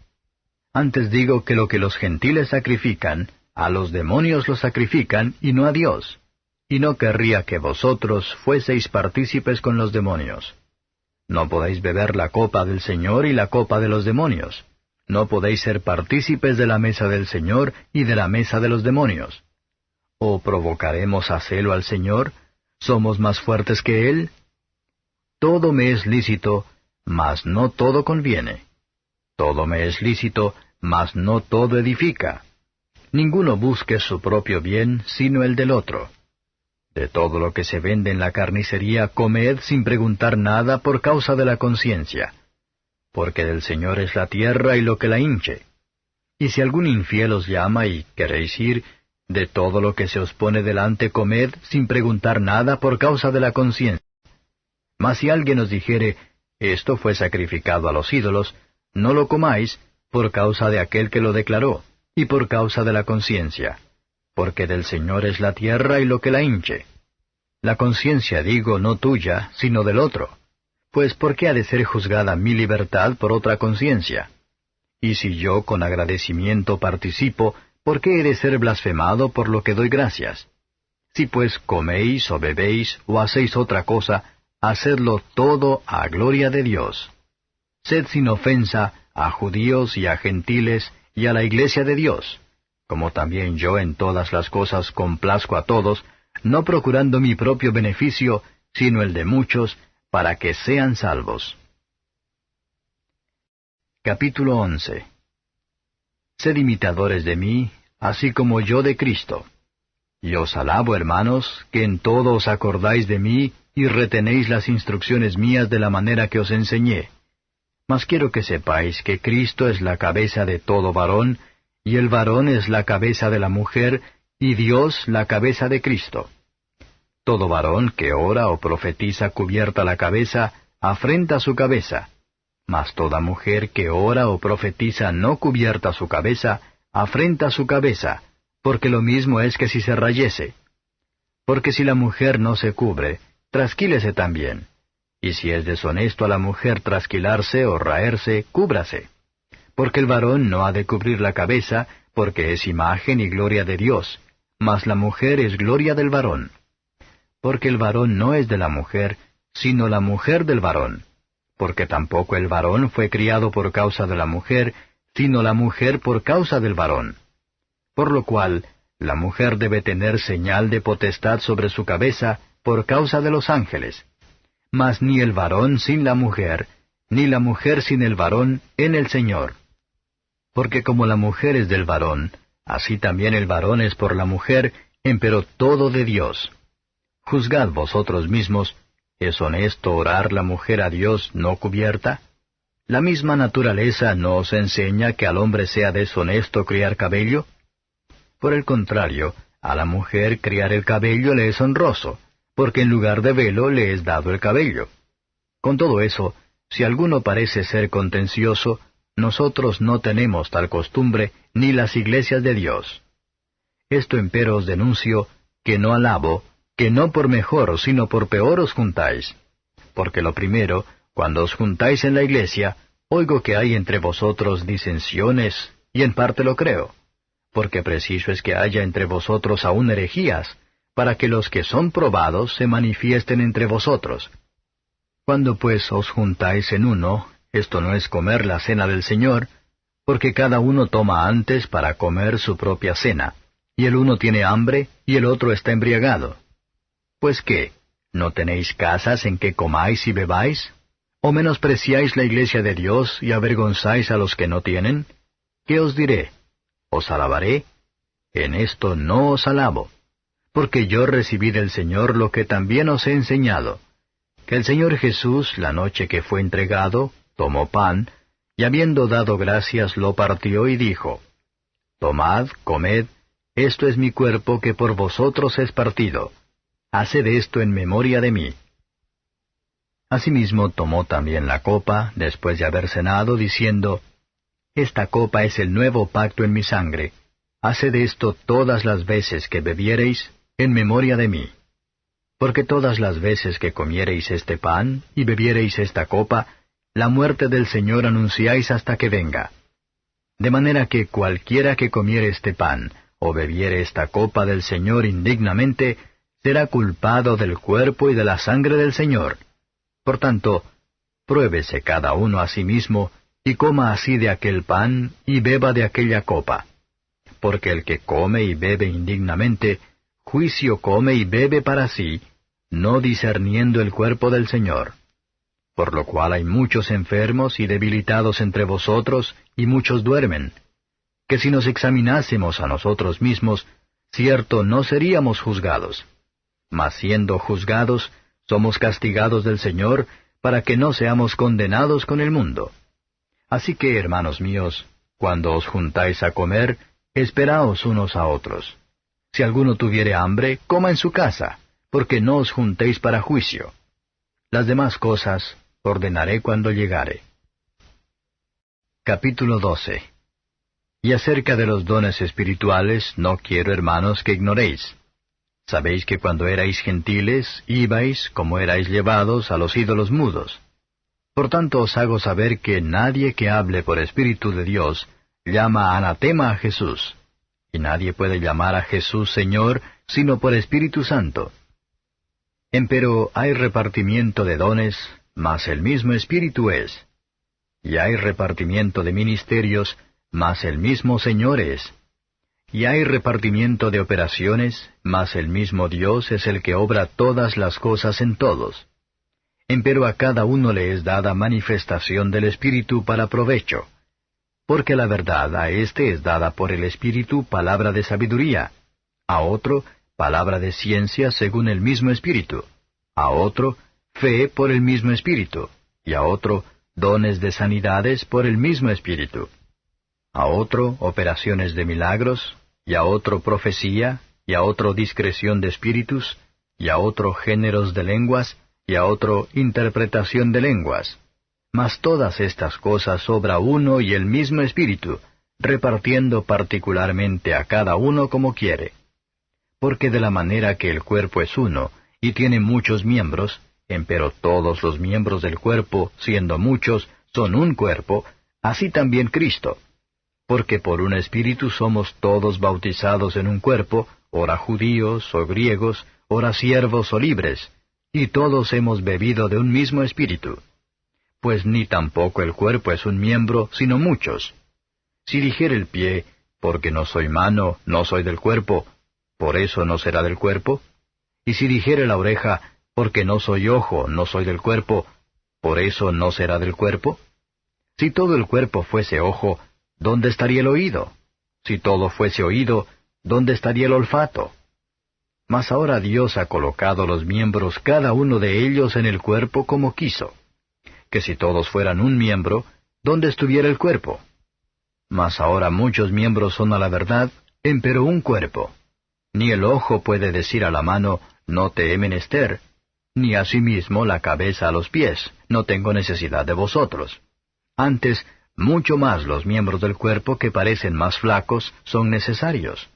Speaker 1: Antes digo que lo que los gentiles sacrifican, a los demonios lo sacrifican, y no a Dios. Y no querría que vosotros fueseis partícipes con los demonios. No podéis beber la copa del Señor y la copa de los demonios. No podéis ser partícipes de la mesa del Señor y de la mesa de los demonios. ¿O provocaremos a celo al Señor? ¿Somos más fuertes que Él? Todo me es lícito, mas no todo conviene. Todo me es lícito, mas no todo edifica. Ninguno busque su propio bien, sino el del otro. De todo lo que se vende en la carnicería, comed sin preguntar nada por causa de la conciencia. Porque del Señor es la tierra y lo que la hinche. Y si algún infiel os llama y queréis ir, de todo lo que se os pone delante comed sin preguntar nada por causa de la conciencia. Mas si alguien os dijere, esto fue sacrificado a los ídolos, no lo comáis, por causa de aquel que lo declaró, y por causa de la conciencia. Porque del Señor es la tierra y lo que la hinche. La conciencia digo no tuya, sino del otro. Pues ¿por qué ha de ser juzgada mi libertad por otra conciencia? Y si yo con agradecimiento participo, ¿por qué he de ser blasfemado por lo que doy gracias? Si pues coméis o bebéis o hacéis otra cosa, hacedlo todo a gloria de Dios. Sed sin ofensa a judíos y a gentiles y a la iglesia de Dios, como también yo en todas las cosas complazco a todos, no procurando mi propio beneficio, sino el de muchos, para que sean salvos. Capítulo 11. Sed imitadores de mí, así como yo de Cristo. Y os alabo, hermanos, que en todo os acordáis de mí, y retenéis las instrucciones mías de la manera que os enseñé. Mas quiero que sepáis que Cristo es la cabeza de todo varón, y el varón es la cabeza de la mujer, y Dios la cabeza de Cristo. Todo varón que ora o profetiza cubierta la cabeza, afrenta su cabeza. Mas toda mujer que ora o profetiza no cubierta su cabeza, afrenta su cabeza, porque lo mismo es que si se rayese. Porque si la mujer no se cubre, trasquílese también. Y si es deshonesto a la mujer trasquilarse o raerse, cúbrase. Porque el varón no ha de cubrir la cabeza, porque es imagen y gloria de Dios, mas la mujer es gloria del varón. Porque el varón no es de la mujer, sino la mujer del varón. Porque tampoco el varón fue criado por causa de la mujer, sino la mujer por causa del varón. Por lo cual, la mujer debe tener señal de potestad sobre su cabeza por causa de los ángeles. Mas ni el varón sin la mujer, ni la mujer sin el varón en el Señor. Porque como la mujer es del varón, así también el varón es por la mujer, empero todo de Dios. Juzgad vosotros mismos, ¿es honesto orar la mujer a Dios no cubierta? ¿La misma naturaleza no os enseña que al hombre sea deshonesto criar cabello? Por el contrario, a la mujer criar el cabello le es honroso, porque en lugar de velo le es dado el cabello. Con todo eso, si alguno parece ser contencioso, nosotros no tenemos tal costumbre, ni las iglesias de Dios. Esto empero os denuncio, que no alabo, que no por mejor, sino por peor os juntáis. Porque lo primero, cuando os juntáis en la iglesia, oigo que hay entre vosotros disensiones, y en parte lo creo, porque preciso es que haya entre vosotros aún herejías, para que los que son probados se manifiesten entre vosotros. Cuando pues os juntáis en uno, esto no es comer la cena del Señor, porque cada uno toma antes para comer su propia cena, y el uno tiene hambre y el otro está embriagado. Pues qué, ¿no tenéis casas en que comáis y bebáis? ¿O menospreciáis la iglesia de Dios y avergonzáis a los que no tienen? ¿Qué os diré? ¿Os alabaré? En esto no os alabo, porque yo recibí del Señor lo que también os he enseñado, que el Señor Jesús, la noche que fue entregado, tomó pan, y habiendo dado gracias lo partió y dijo, Tomad, comed, esto es mi cuerpo que por vosotros es partido. Haced esto en memoria de mí. Asimismo tomó también la copa, después de haber cenado, diciendo, Esta copa es el nuevo pacto en mi sangre. Haced esto todas las veces que bebiereis, en memoria de mí. Porque todas las veces que comiereis este pan y bebiereis esta copa, la muerte del Señor anunciáis hasta que venga. De manera que cualquiera que comiere este pan, o bebiere esta copa del Señor indignamente, será culpado del cuerpo y de la sangre del Señor. Por tanto, pruébese cada uno a sí mismo, y coma así de aquel pan, y beba de aquella copa. Porque el que come y bebe indignamente, juicio come y bebe para sí, no discerniendo el cuerpo del Señor. Por lo cual hay muchos enfermos y debilitados entre vosotros, y muchos duermen. Que si nos examinásemos a nosotros mismos, cierto no seríamos juzgados. Mas siendo juzgados, somos castigados del Señor, para que no seamos condenados con el mundo. Así que, hermanos míos, cuando os juntáis a comer, esperaos unos a otros. Si alguno tuviere hambre, coma en su casa, porque no os juntéis para juicio. Las demás cosas ordenaré cuando llegare. Capítulo 12. Y acerca de los dones espirituales, no quiero, hermanos, que ignoréis. Sabéis que cuando erais gentiles, ibais, como erais llevados, a los ídolos mudos. Por tanto os hago saber que nadie que hable por Espíritu de Dios, llama anatema a Jesús. Y nadie puede llamar a Jesús Señor, sino por Espíritu Santo. Empero hay repartimiento de dones, mas el mismo Espíritu es. Y hay repartimiento de ministerios, mas el mismo Señor es. Y hay repartimiento de operaciones, mas el mismo Dios es el que obra todas las cosas en todos. Empero a cada uno le es dada manifestación del Espíritu para provecho. Porque la verdad a éste es dada por el Espíritu palabra de sabiduría, a otro palabra de ciencia según el mismo Espíritu, a otro fe por el mismo Espíritu, y a otro dones de sanidades por el mismo Espíritu, a otro operaciones de milagros, y a otro profecía, y a otro discreción de espíritus, y a otro géneros de lenguas, y a otro interpretación de lenguas. Mas todas estas cosas obra uno y el mismo Espíritu, repartiendo particularmente a cada uno como quiere. Porque de la manera que el cuerpo es uno, y tiene muchos miembros, empero todos los miembros del cuerpo, siendo muchos, son un cuerpo, así también Cristo. Porque por un Espíritu somos todos bautizados en un cuerpo, ora judíos o griegos, ora siervos o libres, y todos hemos bebido de un mismo Espíritu. Pues ni tampoco el cuerpo es un miembro, sino muchos. Si dijere el pie, porque no soy mano, no soy del cuerpo, ¿por eso no será del cuerpo? Y si dijere la oreja, porque no soy ojo, no soy del cuerpo, ¿por eso no será del cuerpo? Si todo el cuerpo fuese ojo, ¿dónde estaría el oído? Si todo fuese oído, ¿dónde estaría el olfato? Mas ahora Dios ha colocado los miembros cada uno de ellos en el cuerpo como quiso. Que si todos fueran un miembro, ¿dónde estuviera el cuerpo? Mas ahora muchos miembros son a la verdad, empero un cuerpo. Ni el ojo puede decir a la mano, no te he menester, ni asimismo la cabeza a los pies, no tengo necesidad de vosotros. Antes, mucho más los miembros del cuerpo que parecen más flacos son necesarios.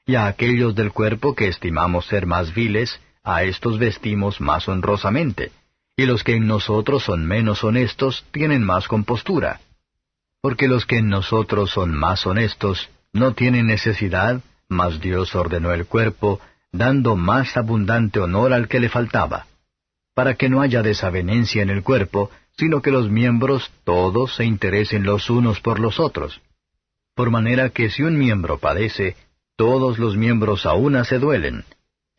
Speaker 1: Y a aquellos del cuerpo que estimamos ser más viles, a éstos vestimos más honrosamente, y los que en nosotros son menos honestos tienen más compostura. Porque los que en nosotros son más honestos no tienen necesidad, mas Dios ordenó el cuerpo, dando más abundante honor al que le faltaba, para que no haya desavenencia en el cuerpo, sino que los miembros todos se interesen los unos por los otros. Por manera que si un miembro padece, todos los miembros a una se duelen,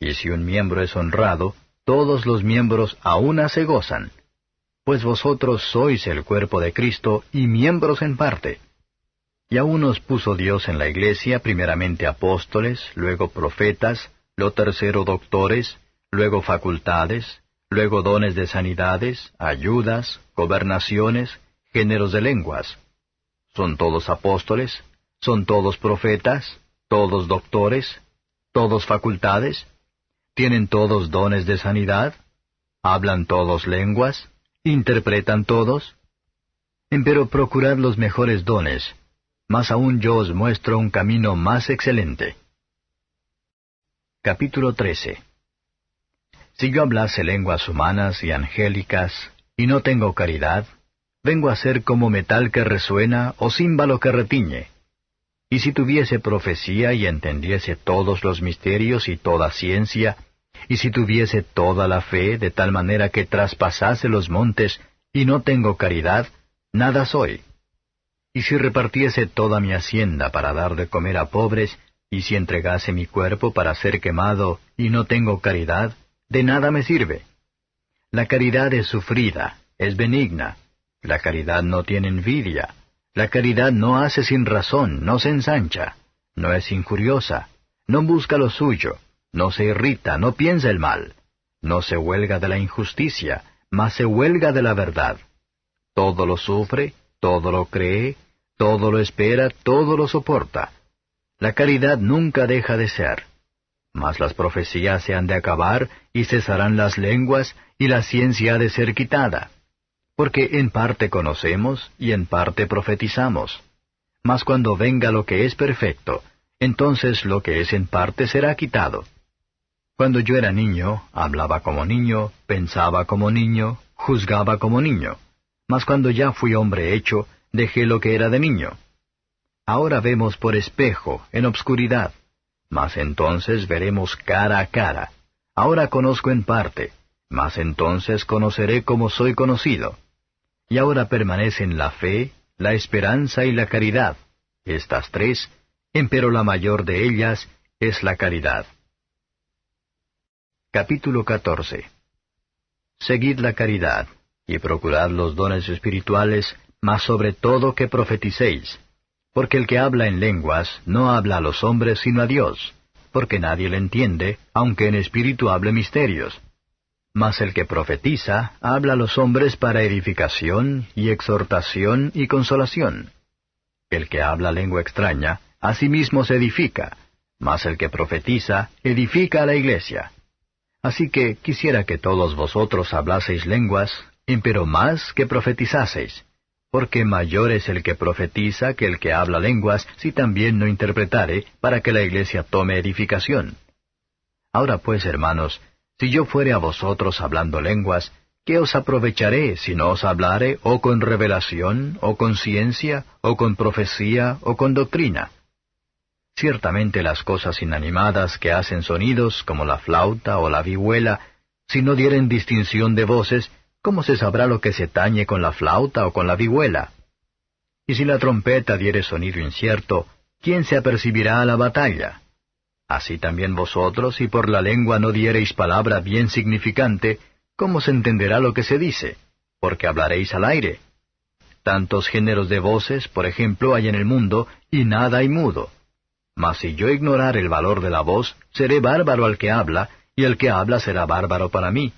Speaker 1: y si un miembro es honrado, todos los miembros a una se gozan. Pues vosotros sois el cuerpo de Cristo y miembros en parte. Y a unos puso Dios en la iglesia, primeramente apóstoles, luego profetas, lo tercero doctores, luego facultades, luego dones de sanidades, ayudas, gobernaciones, géneros de lenguas. ¿Son todos apóstoles? ¿Son todos profetas? ¿Todos doctores? ¿Todos facultades? ¿Tienen todos dones de sanidad? ¿Hablan todos lenguas? ¿Interpretan todos? Empero procurad los mejores dones, mas aún yo os muestro un camino más excelente. Capítulo 13. Si yo hablase lenguas humanas y angélicas, y no tengo caridad, vengo a ser como metal que resuena o címbalo que retiñe. Y si tuviese profecía y entendiese todos los misterios y toda ciencia, y si tuviese toda la fe de tal manera que traspasase los montes, y no tengo caridad, nada soy. Y si repartiese toda mi hacienda para dar de comer a pobres, y si entregase mi cuerpo para ser quemado, y no tengo caridad, de nada me sirve. La caridad es sufrida, es benigna. La caridad no tiene envidia. La caridad no hace sin razón, no se ensancha. No es injuriosa. No busca lo suyo. No se irrita, no piensa el mal. No se huelga de la injusticia, mas se huelga de la verdad. Todo lo sufre, todo lo cree, todo lo espera, todo lo soporta. La caridad nunca deja de ser. Mas las profecías se han de acabar, y cesarán las lenguas, y la ciencia ha de ser quitada. Porque en parte conocemos, y en parte profetizamos. Mas cuando venga lo que es perfecto, entonces lo que es en parte será quitado. Cuando yo era niño, hablaba como niño, pensaba como niño, juzgaba como niño. Mas cuando ya fui hombre hecho, dejé lo que era de niño. Ahora vemos por espejo, en obscuridad. Mas entonces veremos cara a cara. Ahora conozco en parte, mas entonces conoceré como soy conocido. Y ahora permanecen la fe, la esperanza y la caridad, estas tres, empero la mayor de ellas es la caridad. Capítulo 14. Seguid la caridad, y procurad los dones espirituales, mas sobre todo que profeticéis. Porque el que habla en lenguas no habla a los hombres sino a Dios, porque nadie le entiende, aunque en espíritu hable misterios. Mas el que profetiza habla a los hombres para edificación y exhortación y consolación. El que habla lengua extraña, a sí mismo se edifica, mas el que profetiza edifica a la iglesia. Así que quisiera que todos vosotros hablaseis lenguas, empero más que profetizaseis, porque mayor es el que profetiza que el que habla lenguas, si también no interpretare, para que la iglesia tome edificación. Ahora pues, hermanos, si yo fuere a vosotros hablando lenguas, ¿qué os aprovecharé si no os hablare o con revelación, o con ciencia, o con profecía, o con doctrina? Ciertamente las cosas inanimadas que hacen sonidos, como la flauta o la vihuela, si no dieren distinción de voces, ¿cómo se sabrá lo que se tañe con la flauta o con la vihuela? Y si la trompeta diere sonido incierto, ¿quién se apercibirá a la batalla? Así también vosotros, si por la lengua no diereis palabra bien significante, ¿cómo se entenderá lo que se dice? Porque hablaréis al aire. Tantos géneros de voces, por ejemplo, hay en el mundo, y nada hay mudo. Mas si yo ignorar el valor de la voz, seré bárbaro al que habla, y el que habla será bárbaro para mí.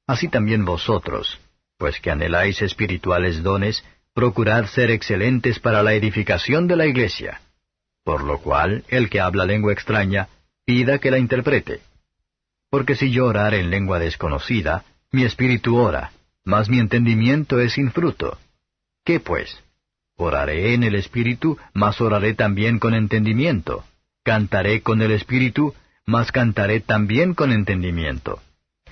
Speaker 1: Así también vosotros, pues que anheláis espirituales dones, procurad ser excelentes para la edificación de la iglesia. Por lo cual, el que habla lengua extraña, pida que la interprete. Porque si yo orare en lengua desconocida, mi espíritu ora, mas mi entendimiento es sin fruto. ¿Qué pues? Oraré en el espíritu, mas oraré también con entendimiento. Cantaré con el espíritu, mas cantaré también con entendimiento.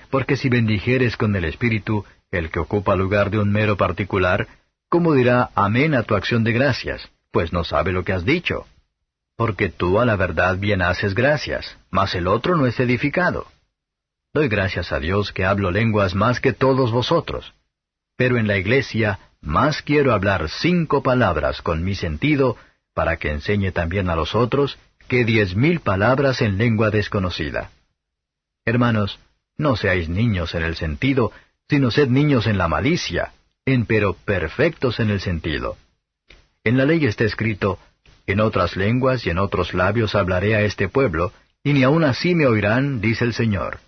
Speaker 1: Porque si bendijeres con el Espíritu el que ocupa lugar de un mero particular, ¿cómo dirá amén a tu acción de gracias? Pues no sabe lo que has dicho. Porque tú a la verdad bien haces gracias, mas el otro no es edificado. Doy gracias a Dios que hablo lenguas más que todos vosotros. Pero en la iglesia más quiero hablar 5 palabras con mi sentido, para que enseñe también a los otros, que 10,000 palabras en lengua desconocida. Hermanos, no seáis niños en el sentido, sino sed niños en la malicia, empero perfectos en el sentido. En la ley está escrito, en otras lenguas y en otros labios hablaré a este pueblo, y ni aun así me oirán, dice el Señor.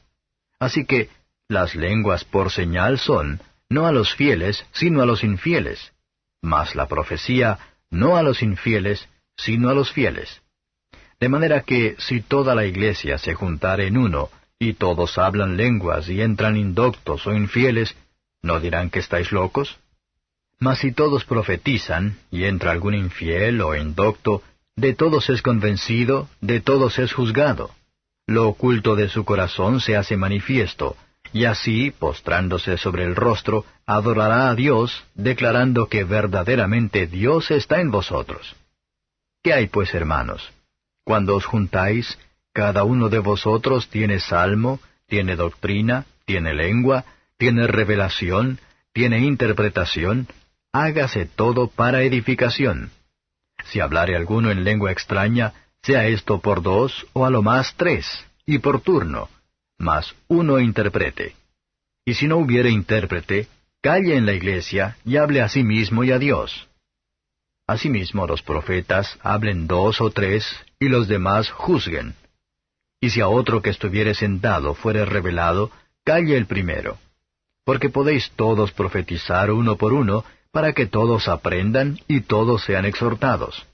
Speaker 1: Así que las lenguas por señal son, no a los fieles, sino a los infieles, mas la profecía, no a los infieles, sino a los fieles. De manera que, si toda la iglesia se juntare en uno, y todos hablan lenguas y entran indoctos o infieles, ¿no dirán que estáis locos? Mas si todos profetizan, y entra algún infiel o indocto, de todos es convencido, de todos es juzgado. Lo oculto de su corazón se hace manifiesto, y así, postrándose sobre el rostro, adorará a Dios, declarando que verdaderamente Dios está en vosotros. ¿Qué hay pues, hermanos? Cuando os juntáis, cada uno de vosotros tiene salmo, tiene doctrina, tiene lengua, tiene revelación, tiene interpretación, hágase todo para edificación. Si hablare alguno en lengua extraña, sea esto por 2 o a lo más 3, y por turno, mas uno interprete. Y si no hubiere intérprete, calle en la iglesia y hable a sí mismo y a Dios. Asimismo los profetas hablen 2 o 3, y los demás juzguen. Y si a otro que estuviere sentado fuere revelado, calle el primero. Porque podéis todos profetizar uno por uno, para que todos aprendan y todos sean exhortados.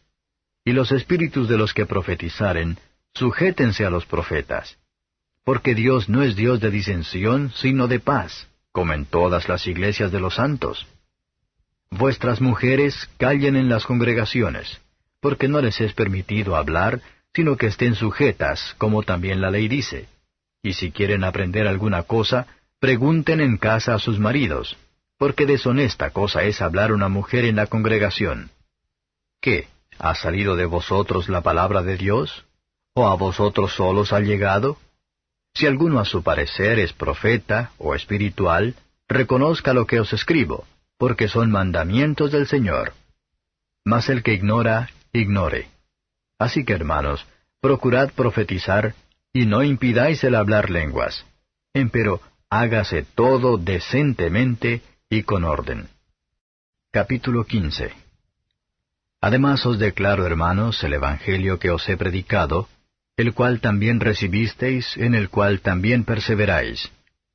Speaker 1: Y los espíritus de los que profetizaren, sujétense a los profetas. Porque Dios no es Dios de disensión, sino de paz, como en todas las iglesias de los santos. Vuestras mujeres callen en las congregaciones, porque no les es permitido hablar, sino que estén sujetas, como también la ley dice. Y si quieren aprender alguna cosa, pregunten en casa a sus maridos, porque deshonesta cosa es hablar una mujer en la congregación. ¿Qué? ¿Ha salido de vosotros la palabra de Dios? ¿O a vosotros solos ha llegado? Si alguno a su parecer es profeta o espiritual, reconozca lo que os escribo, porque son mandamientos del Señor. Mas el que ignora, ignore. Así que, hermanos, procurad profetizar, y no impidáis el hablar lenguas. Empero hágase todo decentemente y con orden. Capítulo 15. Además os declaro, hermanos, el Evangelio que os he predicado, el cual también recibisteis, en el cual también perseveráis,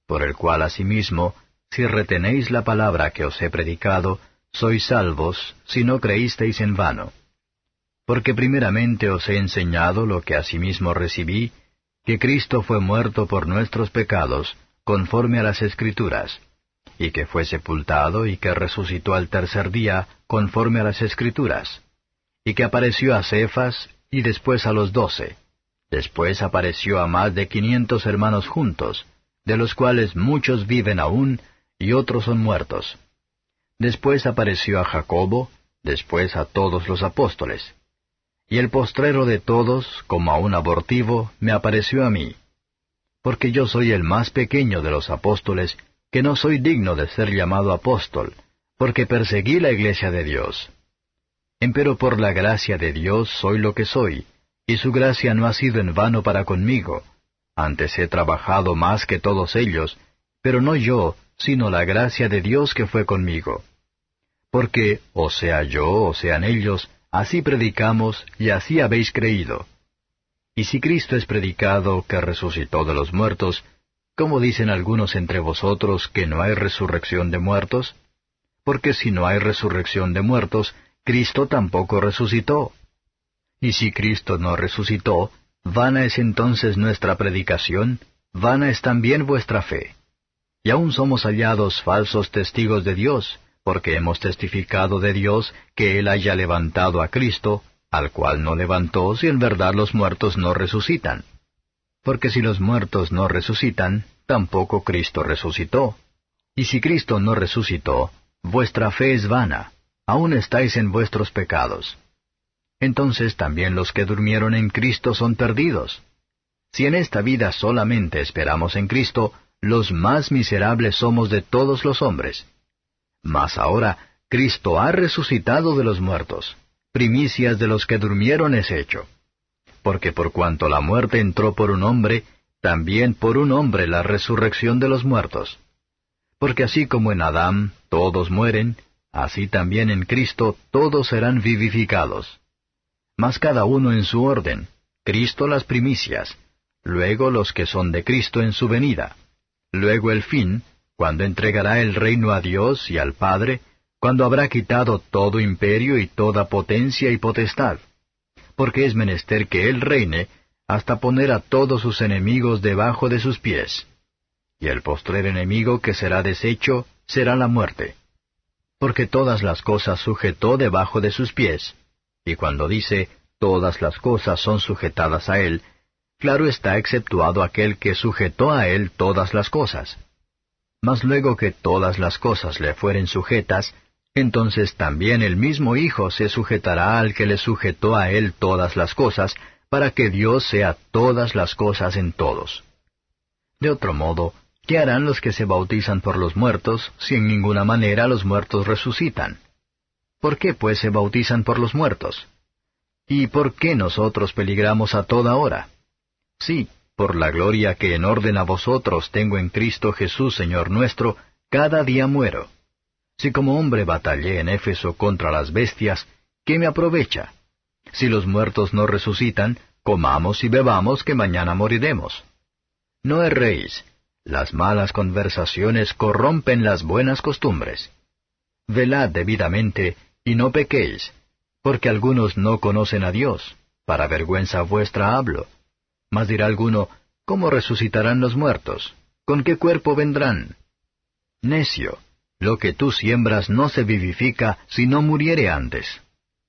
Speaker 1: por el cual asimismo, si retenéis la palabra que os he predicado, sois salvos, si no creísteis en vano. Porque primeramente os he enseñado lo que asimismo recibí, que Cristo fue muerto por nuestros pecados, conforme a las Escrituras, y que fue sepultado y que resucitó al tercer día, conforme a las Escrituras, y que apareció a Cefas y después a los 12. Después apareció a más de 500 hermanos juntos, de los cuales muchos viven aún, y otros son muertos. Después apareció a Jacobo, después a todos los apóstoles. Y el postrero de todos, como a un abortivo, me apareció a mí. Porque yo soy el más pequeño de los apóstoles, que no soy digno de ser llamado apóstol, porque perseguí la iglesia de Dios. Empero por la gracia de Dios soy lo que soy, y su gracia no ha sido en vano para conmigo. Antes he trabajado más que todos ellos, pero no yo, sino la gracia de Dios que fue conmigo. Porque, o sea yo, o sean ellos, así predicamos y así habéis creído. Y si Cristo es predicado que resucitó de los muertos, ¿cómo dicen algunos entre vosotros que no hay resurrección de muertos? Porque si no hay resurrección de muertos, Cristo tampoco resucitó. Y si Cristo no resucitó, vana es entonces nuestra predicación, vana es también vuestra fe. Y aún somos hallados falsos testigos de Dios, porque hemos testificado de Dios que Él haya levantado a Cristo, al cual no levantó si en verdad los muertos no resucitan. Porque si los muertos no resucitan, tampoco Cristo resucitó. Y si Cristo no resucitó, vuestra fe es vana, aún estáis en vuestros pecados. Entonces también los que durmieron en Cristo son perdidos. Si en esta vida solamente esperamos en Cristo, los más miserables somos de todos los hombres. Mas ahora Cristo ha resucitado de los muertos, primicias de los que durmieron es hecho. Porque por cuanto la muerte entró por un hombre, también por un hombre la resurrección de los muertos. Porque así como en Adán todos mueren, así también en Cristo todos serán vivificados. Mas cada uno en su orden, Cristo las primicias, luego los que son de Cristo en su venida, luego el fin, cuando entregará el reino a Dios y al Padre, cuando habrá quitado todo imperio y toda potencia y potestad, porque es menester que Él reine hasta poner a todos sus enemigos debajo de sus pies. Y el postrer enemigo que será deshecho será la muerte. Porque todas las cosas sujetó debajo de sus pies, y cuando dice, todas las cosas son sujetadas a Él, claro está exceptuado aquel que sujetó a Él todas las cosas. Mas luego que todas las cosas le fueren sujetas, entonces también el mismo Hijo se sujetará al que le sujetó a Él todas las cosas, para que Dios sea todas las cosas en todos. De otro modo, ¿qué harán los que se bautizan por los muertos, si en ninguna manera los muertos resucitan? ¿Por qué pues se bautizan por los muertos? ¿Y por qué nosotros peligramos a toda hora? Sí, por la gloria que en orden a vosotros tengo en Cristo Jesús Señor nuestro, cada día muero. Si como hombre batallé en Éfeso contra las bestias, ¿qué me aprovecha? Si los muertos no resucitan, comamos y bebamos que mañana moriremos. No erréis, las malas conversaciones corrompen las buenas costumbres. Velad debidamente, y no pequéis, porque algunos no conocen a Dios, para vergüenza vuestra hablo. Mas dirá alguno, ¿cómo resucitarán los muertos? ¿Con qué cuerpo vendrán? Necio, lo que tú siembras no se vivifica si no muriere antes.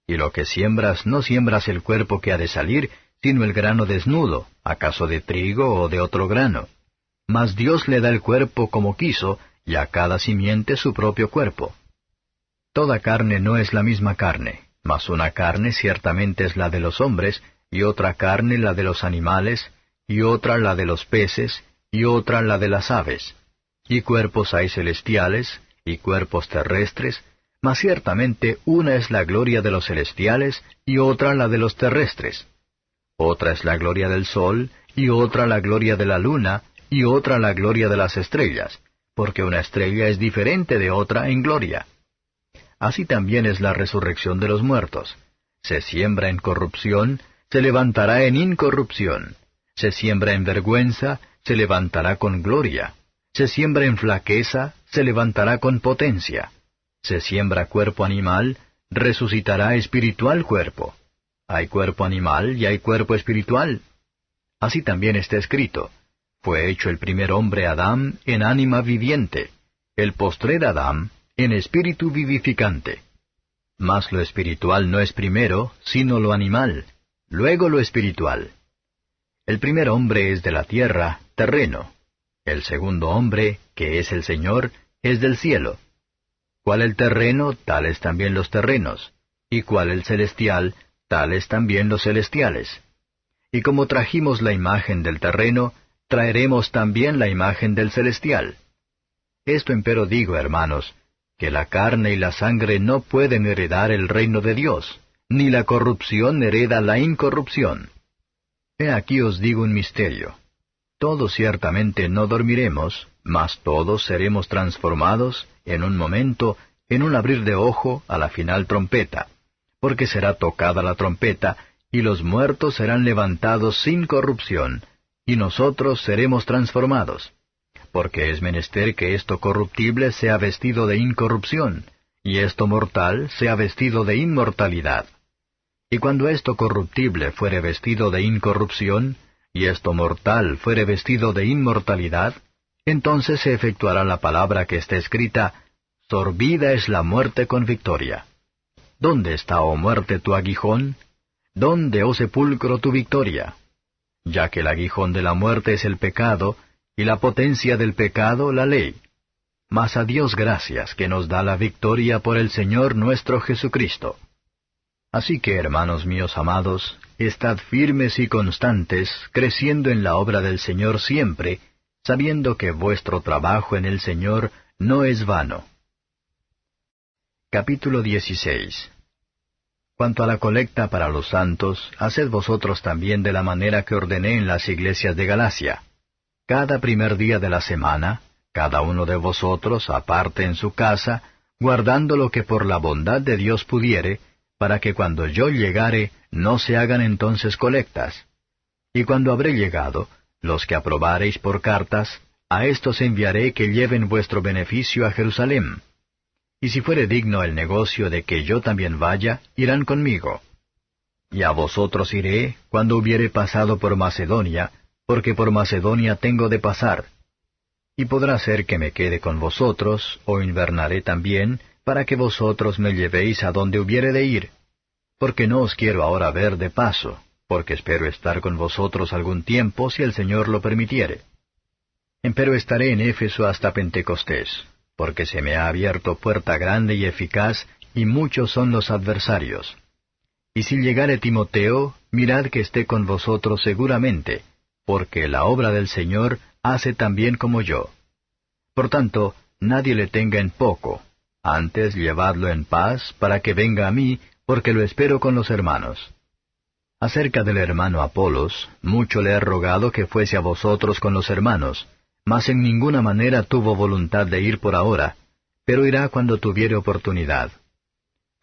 Speaker 1: Y lo que siembras no siembras el cuerpo que ha de salir, sino el grano desnudo, acaso de trigo o de otro grano. Mas Dios le da el cuerpo como quiso, y a cada simiente su propio cuerpo. Toda carne no es la misma carne, mas una carne ciertamente es la de los hombres, y otra carne la de los animales, y otra la de los peces, y otra la de las aves. Y cuerpos hay celestiales, y cuerpos terrestres, mas ciertamente una es la gloria de los celestiales, y otra la de los terrestres. Otra es la gloria del sol, y otra la gloria de la luna, y otra la gloria de las estrellas, porque una estrella es diferente de otra en gloria. Así también es la resurrección de los muertos. Se siembra en corrupción, se levantará en incorrupción. Se siembra en vergüenza, se levantará con gloria. Se siembra en flaqueza, se levantará con potencia. Se siembra cuerpo animal, resucitará espiritual cuerpo. Hay cuerpo animal y hay cuerpo espiritual. Así también está escrito, fue hecho el primer hombre Adán en ánima viviente, el postrer Adán en espíritu vivificante. Mas lo espiritual no es primero, sino lo animal, luego lo espiritual. El primer hombre es de la tierra, terreno. El segundo hombre, que es el Señor, es del cielo. Cuál el terreno, tales también los terrenos, y cuál el celestial, tales también los celestiales. Y como trajimos la imagen del terreno, traeremos también la imagen del celestial. Esto empero digo, hermanos, que la carne y la sangre no pueden heredar el reino de Dios, ni la corrupción hereda la incorrupción. He aquí os digo un misterio. Todos ciertamente no dormiremos, mas todos seremos transformados, en un momento, en un abrir de ojo, a la final trompeta, porque será tocada la trompeta, y los muertos serán levantados sin corrupción, y nosotros seremos transformados. Porque es menester que esto corruptible sea vestido de incorrupción, y esto mortal sea vestido de inmortalidad. Y cuando esto corruptible fuere vestido de incorrupción, y esto mortal fuere vestido de inmortalidad, entonces se efectuará la palabra que está escrita, sorbida es la muerte con victoria. ¿Dónde está, oh muerte, tu aguijón? ¿Dónde, oh sepulcro, tu victoria? Ya que el aguijón de la muerte es el pecado, y la potencia del pecado la ley. Mas a Dios gracias, que nos da la victoria por el Señor nuestro Jesucristo. Así que, hermanos míos amados, estad firmes y constantes, creciendo en la obra del Señor siempre, sabiendo que vuestro trabajo en el Señor no es vano. Capítulo 16. Cuanto a la colecta para los santos, haced vosotros también de la manera que ordené en las iglesias de Galacia. Cada primer día de la semana, cada uno de vosotros aparte en su casa, guardando lo que por la bondad de Dios pudiere, para que cuando yo llegare no se hagan entonces colectas. Y cuando habré llegado, los que aprobareis por cartas, a éstos enviaré que lleven vuestro beneficio a Jerusalén. Y si fuere digno el negocio de que yo también vaya, irán conmigo. Y a vosotros iré cuando hubiere pasado por Macedonia, porque por Macedonia tengo de pasar. Y podrá ser que me quede con vosotros, o invernaré también, para que vosotros me llevéis a donde hubiere de ir. Porque no os quiero ahora ver de paso, porque espero estar con vosotros algún tiempo, si el Señor lo permitiere. Empero estaré en Éfeso hasta Pentecostés, porque se me ha abierto puerta grande y eficaz, y muchos son los adversarios. Y si llegare Timoteo, mirad que esté con vosotros seguramente, porque la obra del Señor hace también como yo. Por tanto, nadie le tenga en poco, antes llevadlo en paz, para que venga a mí, porque lo espero con los hermanos. Acerca del hermano Apolos, mucho le he rogado que fuese a vosotros con los hermanos, mas en ninguna manera tuvo voluntad de ir por ahora, pero irá cuando tuviere oportunidad.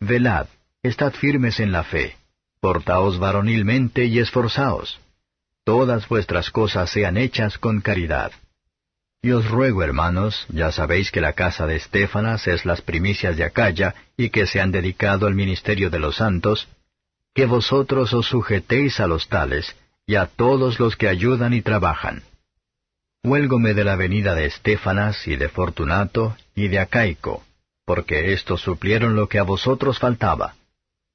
Speaker 1: Velad, estad firmes en la fe, portaos varonilmente y esforzaos. Todas vuestras cosas sean hechas con caridad. Y os ruego, hermanos, ya sabéis que la casa de Estéfanas es las primicias de Acaya, y que se han dedicado al ministerio de los santos, que vosotros os sujetéis a los tales, y a todos los que ayudan y trabajan. Huélgome de la venida de Estéfanas, y de Fortunato, y de Acaico, porque éstos suplieron lo que a vosotros faltaba,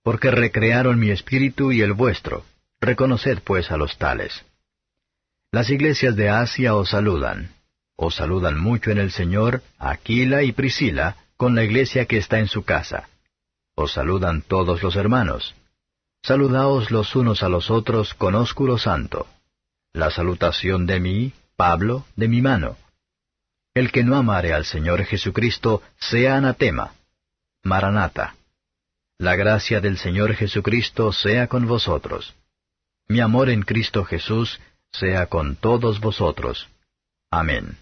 Speaker 1: porque recrearon mi espíritu y el vuestro. Reconoced pues a los tales. Las iglesias de Asia os saludan. Os saludan mucho en el Señor Aquila y Priscila, con la iglesia que está en su casa. Os saludan todos los hermanos. Saludaos los unos a los otros con ósculo santo. La salutación de mí, Pablo, de mi mano. El que no amare al Señor Jesucristo, sea anatema. Maranata. La gracia del Señor Jesucristo sea con vosotros. Mi amor en Cristo Jesús sea con todos vosotros. Amén.